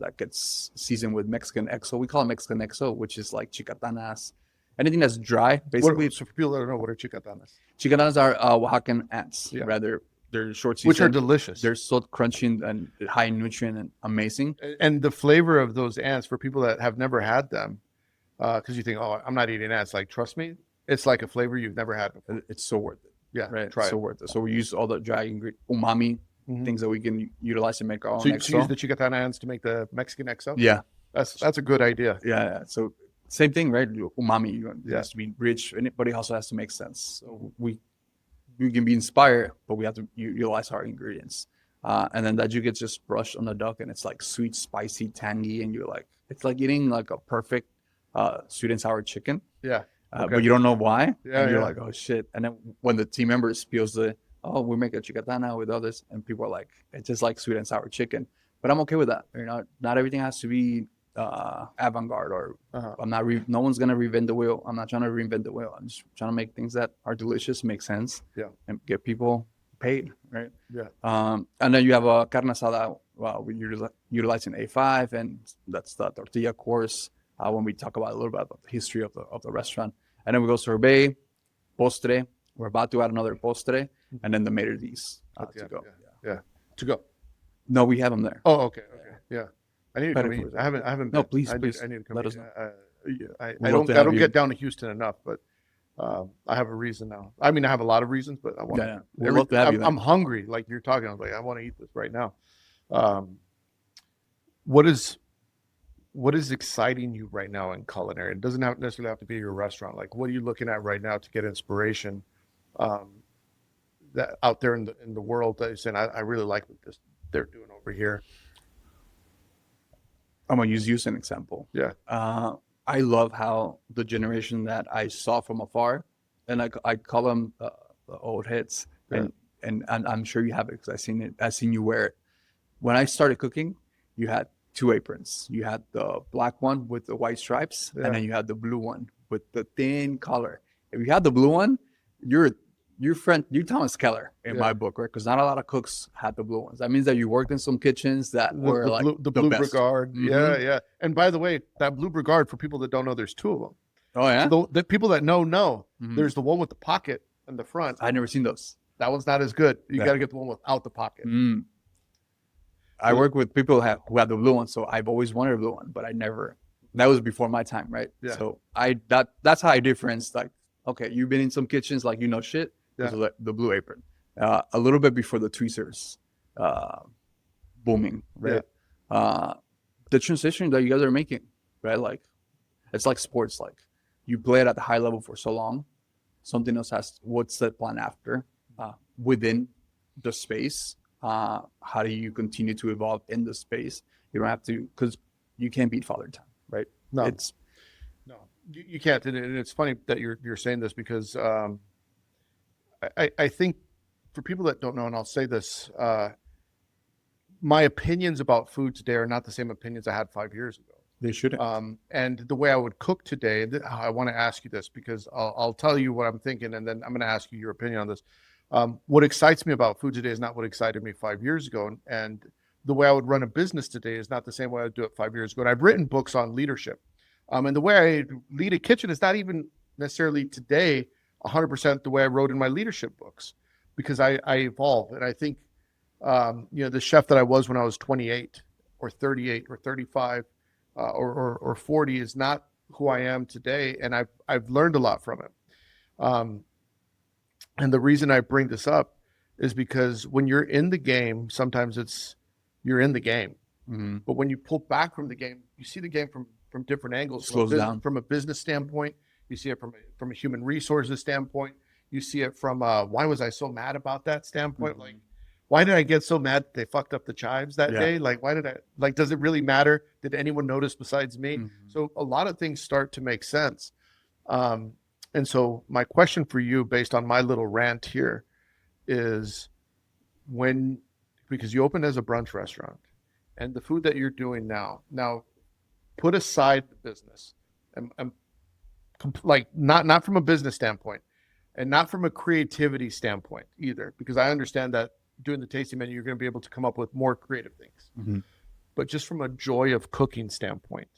That gets seasoned with Mexican XO. We call it Mexican XO, which is like chicatanas. Anything that's dry, basically. So for people that don't know, what are chicatanas? Chicatanas are Oaxacan ants. Yeah. Rather, they're short season. Which are delicious. They're so crunchy and high in nutrient and amazing. And the flavor of those ants, for people that have never had them, because you think, oh, I'm not eating ants. Like, trust me, it's like a flavor you've never had before. It's so worth it. Yeah, right. Try so worth it. So we use all the dry ingredient, umami. Things that we can utilize to make our own XO. So you use the chicatana ants to make the Mexican XO? Yeah. That's a good idea. Yeah. So same thing, right? Umami it has to be rich, but it also has to make sense. So we can be inspired, but we have to utilize our ingredients. and then that you get just brushed on the duck, and it's like sweet, spicy, tangy, and you're like, it's like eating like a perfect sweet and sour chicken. Yeah. Okay. But you don't know why, Yeah, and you're yeah. like, oh shit. And then when the team member spills we make a chicatana with others, and people are like, it's just like sweet and sour chicken. But I'm okay with that. You know, not everything has to be avant-garde, or I'm not. No one's gonna reinvent the wheel. I'm not trying to reinvent the wheel. I'm just trying to make things that are delicious, make sense, Yeah. and get people paid, right? Yeah. And then you have a carne asada. Well, we're utilizing A5, and that's the tortilla course. When we talk about a little bit about the history of the restaurant, and then we go sorbet, postre. We're about to add another postre, and then the maitre d's to go. Yeah. To go. No, we have them there. Oh, okay. Yeah. I need to come eat. I haven't. No, been. please. I need to come let eat. us know. I don't get down to Houston enough, but I have a reason now. I mean, I have a lot of reasons, but I want to. We'd love to have you. I'm hungry, like you're talking. I was like, I want to eat this right now. What is exciting you right now in culinary? It doesn't necessarily have to be your restaurant. Like, what are you looking at right now to get inspiration that out there in the world that you're saying, I really like what they're doing over here? I'm gonna use you as an example. Yeah. I love how the generation that I saw from afar, and I call them the old heads, and I'm sure you have it because I've seen you wear it. When I started cooking, you had two aprons. You had the black one with the white stripes, and then you had the blue one with the thin collar. If you had the blue one, you're Thomas Keller in my book, right? Because not a lot of cooks had the blue ones. That means that you worked in some kitchens that were like the blue best. brigade. Mm-hmm. Yeah. And by the way, that blue brigade, for people that don't know, there's two of them. Oh yeah. So the people that know, there's the one with the pocket in the front. I've never seen those. That one's not as good. You got to get the one without the pocket. I work with people who have the blue one, so I've always wanted a blue one, but I never. That was before my time, right? Yeah. So that's how I difference. Like, okay, you've been in some kitchens, like shit. Yeah. The blue apron. A little bit before the tweezers booming, right? Yeah. The transition that you guys are making, right? Like, it's like sports. Like, you play it at the high level for so long, something else what's the plan after within the space? How do you continue to evolve in the space? You don't have to, because you can't beat Father Time, right? No, you can't. And it's funny that you're saying this because I think for people that don't know, and I'll say this, my opinions about food today are not the same opinions I had 5 years ago. They shouldn't. And the way I would cook today, I want to ask you this because I'll tell you what I'm thinking, and then I'm going to ask you your opinion on this. What excites me about food today is not what excited me 5 years ago. And the way I would run a business today is not the same way I would do it 5 years ago. And I've written books on leadership. And the way I lead a kitchen is not even necessarily today 100% the way I wrote in my leadership books, because I evolve. And I think, the chef that I was when I was 28 or 38 or 35 or 40 is not who I am today. And I've learned a lot from it. And the reason I bring this up is because when you're in the game, sometimes you're in the game. Mm-hmm. But when you pull back from the game, you see the game from different angles. Slows down. From a business standpoint, you see it from a human resources standpoint. You see it from why was I so mad about that standpoint? Mm-hmm. Like, why did I get so mad they fucked up the chives that day? Like, why did I, like, does it really matter? Did anyone notice besides me? Mm-hmm. So a lot of things start to make sense. And so my question for you, based on my little rant here, is because you opened as a brunch restaurant and the food that you're doing now put aside the business and like not from a business standpoint and not from a creativity standpoint either, because I understand that doing the tasting menu, you're going to be able to come up with more creative things. Mm-hmm. But just from a joy of cooking standpoint,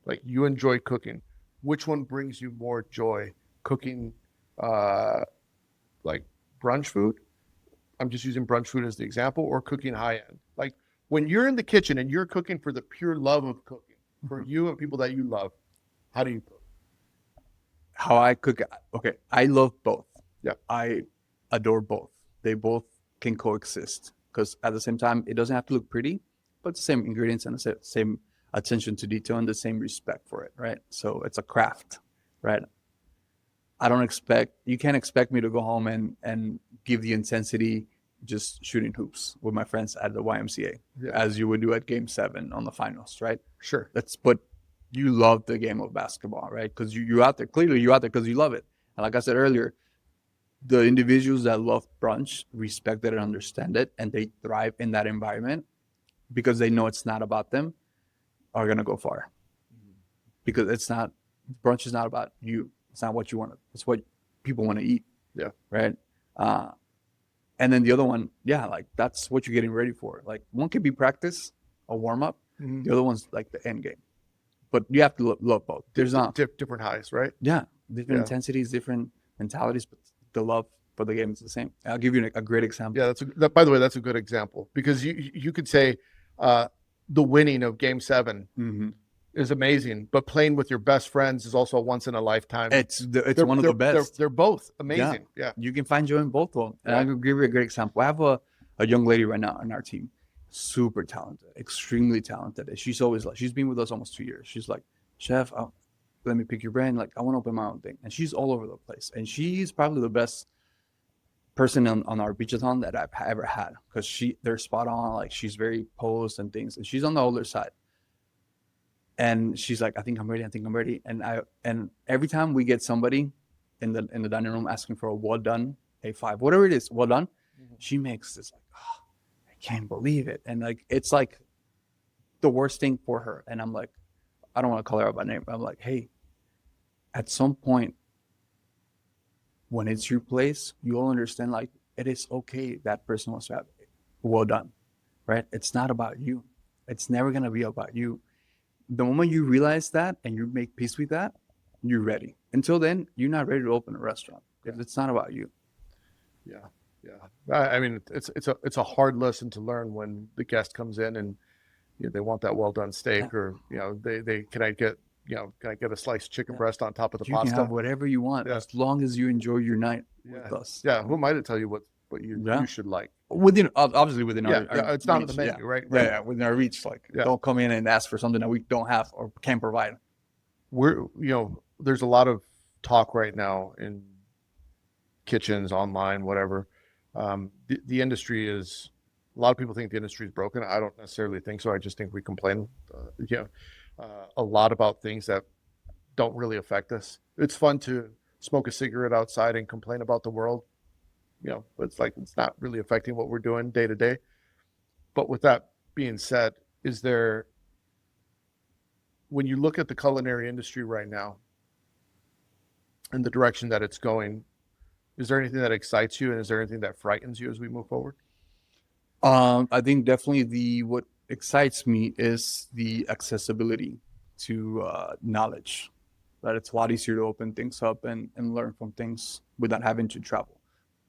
like you enjoy cooking, which one brings you more joy? Cooking like brunch food? I'm just using brunch food as the example, or cooking high end. Like when you're in the kitchen and you're cooking for the pure love of cooking, for you and people that you love, how do you cook? How I cook? Okay, I love both. Yeah. I adore both. They both can coexist because at the same time, it doesn't have to look pretty, but the same ingredients and the same attention to detail and the same respect for it, right? So it's a craft, right? You can't expect me to go home and give the intensity just shooting hoops with my friends at the YMCA, Yeah. as you would do at Game 7 on the finals, right? Sure. But you love the game of basketball, right? Because you're out there. Clearly, you're out there because you love it. And like I said earlier, the individuals that love brunch respect it and understand it, and they thrive in that environment because they know it's not about them, are gonna go far. Because brunch is not about you. It's not what you want. It's what people want to eat. Yeah. Right. And then the other one, yeah, like that's what you're getting ready for. Like one could be practice, a warm up. Mhm. The other one's like the end game. But you have to love both. There's not different highs, right? different Yeah. intensities, different mentalities, but the love for the game is the same. I'll give you a great example. Yeah, by the way, that's a good example, because you could say the winning of Game 7 Mm-hmm. is amazing, but playing with your best friends is also a once in a lifetime. It's one of the best. They're both amazing. Yeah. You can find joy in both of them. And Yeah. I'll give you a great example. I have a young lady right now on our team, super talented, extremely talented. And she's always like, she's been with us almost 2 years. She's like, Chef, let me pick your brain. Like, I want to open my own thing. And she's all over the place. And she's probably the best person on our beachathon that I've ever had, because they're spot on. Like, she's very posed and things. And she's on the older side. And she's like, I think I'm ready. And every time we get somebody in the dining room asking for a well done, A5, whatever it is, well done, she makes this like, oh, I can't believe it. And like, it's like the worst thing for her. And I'm like, I don't want to call her out by name, but I'm like, hey, at some point when it's your place, you'll understand, like, it is okay that person wants to have it well done, right? It's not about you. It's never going to be about you. The moment you realize that and you make peace with that, you're ready. Until then, you're not ready to open a restaurant because it's not about you. Yeah. I mean, it's a hard lesson to learn when the guest comes in and they want that well done steak, or they can I get a sliced chicken breast on top of the You pasta? can have whatever you want as long as you enjoy your night with us. Yeah. Who am I to tell you what you should like? Obviously within our it's not on reach, the menu, right? Yeah, within our reach. Like, don't come in and ask for something that we don't have or can't provide. There's a lot of talk right now in kitchens, online, whatever. The industry is, a lot of people think the industry is broken. I don't necessarily think so. I just think we complain a lot about things that don't really affect us. It's fun to smoke a cigarette outside and complain about the world. It's like, it's not really affecting what we're doing day to day. But with that being said, when you look at the culinary industry right now and the direction that it's going, is there anything that excites you, and is there anything that frightens you as we move forward? I think definitely what excites me is the accessibility to knowledge. That it's a lot easier to open things up and learn from things without having to travel.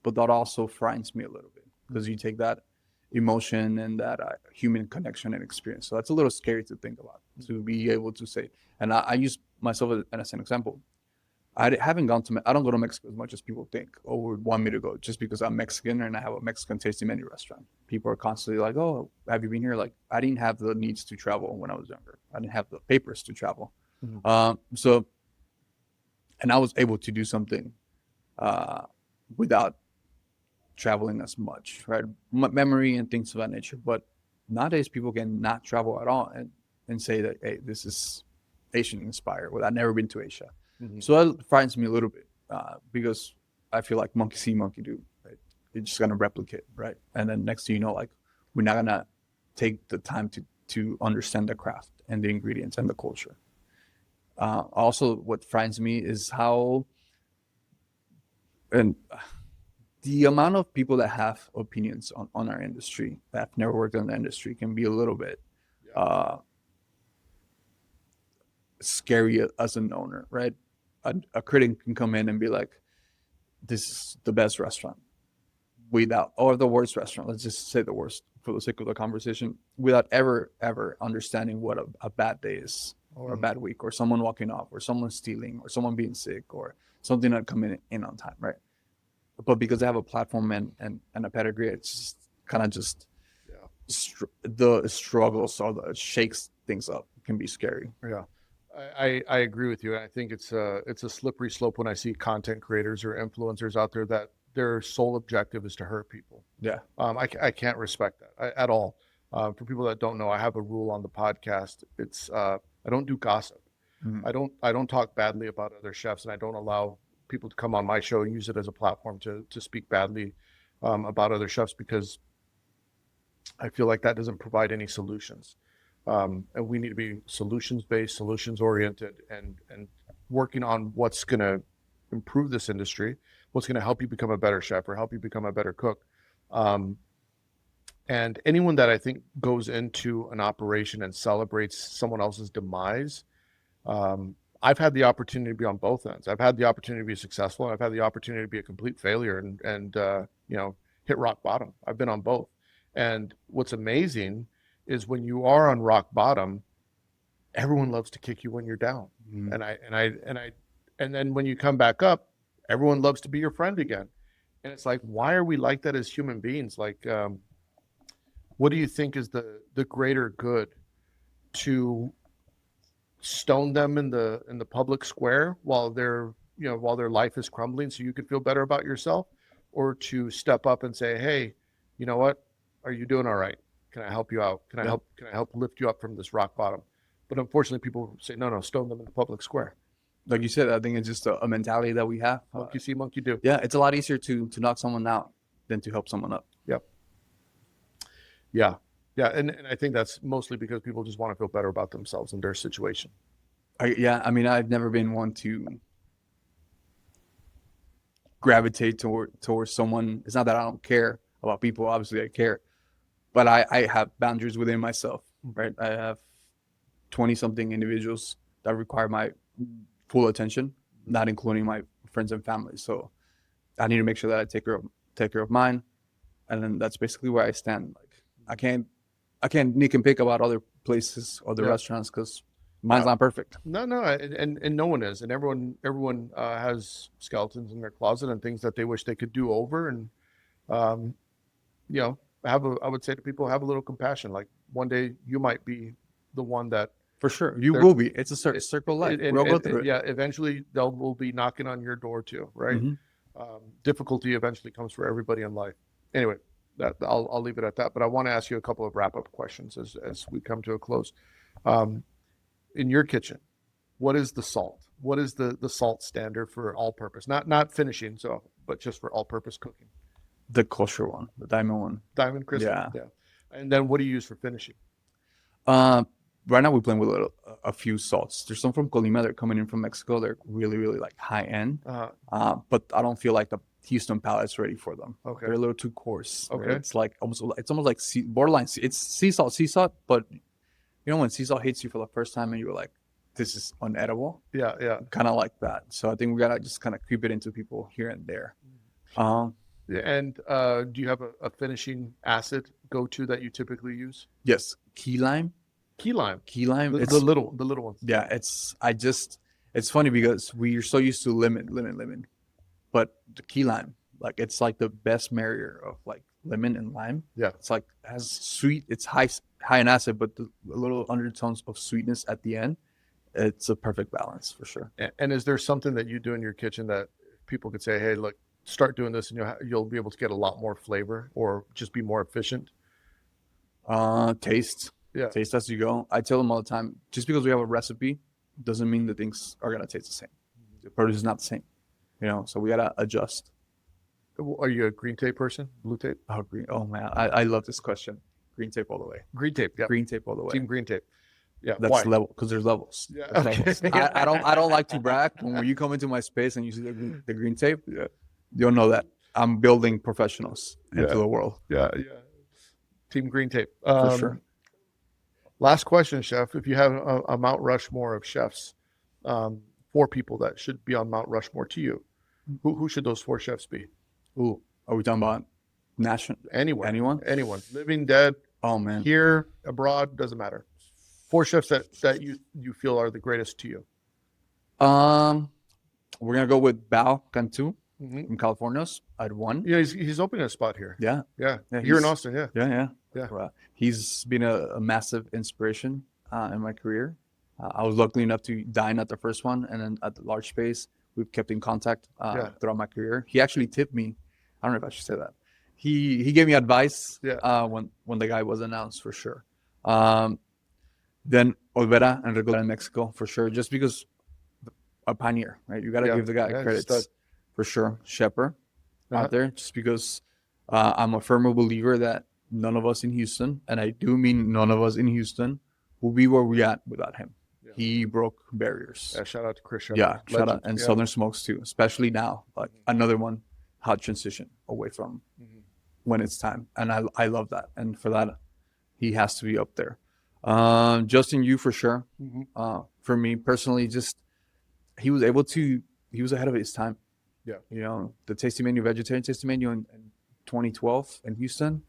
But that also frightens me a little bit, because you take that emotion and that human connection and experience. So that's a little scary to think about, to be able to say. And I use myself as an example. I don't go to Mexico as much as people think or would want me to go, just because I'm Mexican and I have a Mexican tasting menu restaurant. People are constantly like, oh, have you been here? Like, I didn't have the needs to travel when I was younger. I didn't have the papers to travel. Mm-hmm. And I was able to do something without traveling as much, right? Memory and things of that nature. But nowadays people can not travel at all and say that, hey, this is Asian inspired. Well, I've never been to Asia. Mm-hmm. So that frightens me a little bit because I feel like monkey see, monkey do, right? It's just going to replicate, right? And then next thing you know, like, we're not going to take the time to understand the craft and the ingredients and the culture. Also, what frightens me is the amount of people that have opinions on our industry that have never worked in the industry can be a little bit scary as an owner, right? A critic can come in and be like, this is the best restaurant, or the worst restaurant. Let's just say the worst for the sake of the conversation, without ever understanding what a bad day is, or a bad week, or someone walking off, or someone stealing, or someone being sick, or something not coming in on time, right? But because they have a platform and a pedigree, it's just kind of the struggles or the shakes things up can be scary. Yeah, I agree with you. I think it's a slippery slope when I see content creators or influencers out there that their sole objective is to hurt people. Yeah. I can't respect that at all. For people that don't know, I have a rule on the podcast. It's I don't do gossip. Mhm. I don't talk badly about other chefs, and I don't allow people to come on my show and use it as a platform to speak badly about other chefs, because I feel like that doesn't provide any solutions. And we need to be solutions based, solutions oriented, and working on what's going to improve this industry, what's going to help you become a better chef or help you become a better cook. And anyone that I think goes into an operation and celebrates someone else's demise, I've had the opportunity to be on both ends. I've had the opportunity to be successful, and I've had the opportunity to be a complete failure and hit rock bottom. I've been on both. And what's amazing is when you are on rock bottom, everyone loves to kick you when you're down. Mhm. And then when you come back up, everyone loves to be your friend again. And it's like, why are we like that as human beings? Like, what do you think is the greater good, to stone them in the public square while while their life is crumbling so you could feel better about yourself, or to step up and say, hey, you know what, are you doing all right? Can I help you out? Can Yeah. I help lift you up from this rock bottom? But unfortunately, people say, no, stone them in the public square. Like you said, I think it's just a mentality that we have. Monkey see, monkey do. Yeah, it's a lot easier to knock someone out than to help someone up. Yep. Yeah. And I think that's mostly because people just want to feel better about themselves and their situation. I mean, I've never been one to gravitate towards someone. It's not that I don't care about people. Obviously, I care, but I have boundaries within myself. Right, I have 20-something individuals that require my full attention, not including my friends and family. So I need to make sure that I take care of mine, and then that's basically where I stand. Like I can't nick and pick about other places, other restaurants, because mine's not perfect. No, and no one is, and everyone has skeletons in their closet and things that they wish they could do over, and I would say to people, have a little compassion. Like, one day you might be the one that, For sure, you will be. It's a circle of life. We'll go through it. Yeah, eventually will be knocking on your door too, right? Mm-hmm. Difficulty eventually comes for everybody in life. Anyway, I'll leave it at that. But I want to ask you a couple of wrap-up questions as we come to a close. In your kitchen, what is the salt? What is the salt standard for all-purpose? Not finishing, but just for all-purpose cooking. The kosher one, the diamond one. Diamond crystal. Yeah. And then what do you use for finishing? Right now we're playing with a few salts. There's some from Colima. They're coming in from Mexico. They're really, really like high end. But I don't feel like the Houston palate's ready for them. Okay. They're a little too coarse. Okay. Right? It's almost like borderline. It's sea salt, but you know when sea salt hits you for the first time and you're like, this is unedible. Yeah. Kind of like that. So I think we gotta just kind of creep it into people here and there. And do you have a finishing acid go-to that you typically use? Yes, key lime. Key lime. The little ones. Yeah, it's funny because we're so used to lemon, but the key lime, like, it's like the best marrier of like lemon and lime. Yeah, it's like has sweet. It's high in acid, but the little undertones of sweetness at the end. It's a perfect balance for sure. And is there something that you do in your kitchen that people could say, hey, look, start doing this and you'll be able to get a lot more flavor or just be more efficient? Taste. Yeah. Taste as you go. I tell them all the time, just because we have a recipe doesn't mean the things are going to taste the same. The produce is not the same, so we got to adjust. Are you a green tape person? Blue tape? Oh, green. Oh man, I love this question. Green tape all the way. Green tape. Yeah. Green tape all the way. Team green tape. Yeah. That's level, because there's levels. Yeah. There's levels. I don't like to brag. When you come into my space and you see the green tape, you'll know that I'm building professionals into the world. Yeah. Team green tape. For sure. Last question, Chef. If you have a Mount Rushmore of chefs, 4 people that should be on Mount Rushmore to you, who should those 4 chefs be? Ooh, are we talking about national? Anyone? Living, dead. Oh man. Here, abroad, doesn't matter. 4 chefs that you feel are the greatest to you. We're gonna go with Bao Cantu from California at 1. Yeah, he's opening a spot here. Yeah. Here in Austin. Yeah. He's been a massive inspiration in my career. I was lucky enough to dine at the first one, and then at the large space, we've kept in contact throughout my career. He actually tipped me I don't know if I should say that. He gave me advice Yeah. when the guy was announced for sure. Then Olvera and Regular in Mexico for sure, just because a pioneer, right? You got to give the guy credits for sure. Shepherd out there, just because I'm a firm believer that none of us in Houston, and I do mean none of us in Houston, will be where we at without him. Yeah. He broke barriers. Yeah, shout out to Chris Shepherd. Yeah, shout out. And Southern Smokes too, especially now. Like another one, hot transition away from when it's time. And I love that. And for that, he has to be up there. Justin Yu for sure. For me personally, just he was ahead of his time. Yeah. You know, the tasting menu, vegetarian tasting menu in 2012 in Houston,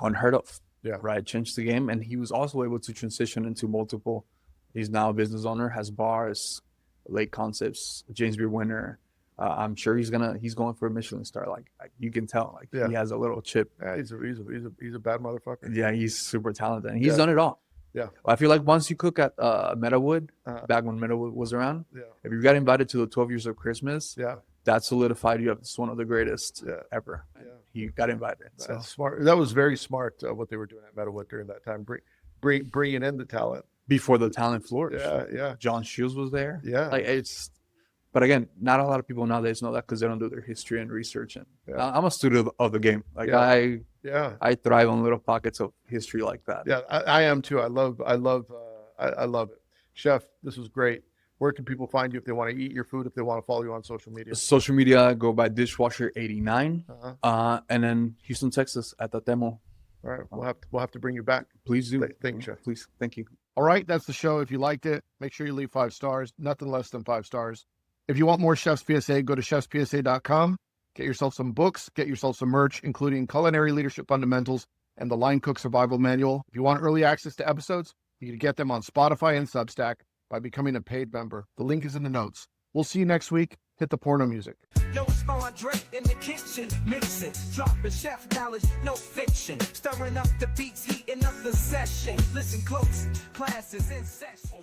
unheard of. Yeah. Right. Changed the game. And he was also able to transition into multiple. He's now a business owner, has bars, Lake Concepts, James Beard winner. I'm sure he's going for a Michelin star. Like you can tell, like he has a little chip. Yeah, he's a bad motherfucker. Yeah, he's super talented, and he's done it all. Yeah, I feel like once you cook at Meadowood, back when Meadowood was around, if you got invited to the 12 Years of Christmas, that solidified you as one of the greatest ever. Yeah, he got invited. So. That's smart. That was very smart what they were doing at Meadowood during that time, bringing in the talent before the talent flourished. Yeah. John Shields was there. Yeah, like it's. But again, not a lot of people nowadays know that because they don't do their history and research. And I'm a student of the game. Like I thrive on little pockets of history like that. Yeah, I am too. I love it. Chef, this was great. Where can people find you if they want to eat your food, if they want to follow you on social media? Social media, go by Dishwasher89, and then Houston, Texas at Tatemó. All right, we'll have to bring you back. Please do. Thank you, Chef. Please, thank you. All right, that's the show. If you liked it, make sure you leave 5 stars. Nothing less than 5 stars. If you want more Chef's PSA, go to chefspsa.com. Get yourself some books, get yourself some merch, including Culinary Leadership Fundamentals and the Line Cook Survival Manual. If you want early access to episodes, you can get them on Spotify and Substack by becoming a paid member. The link is in the notes. We'll see you next week. Hit the porno music. Yo, it's André in the kitchen, mixing, dropping chef knowledge, no fiction, stirring up the beats, heating up the session. Listen close, classes in session.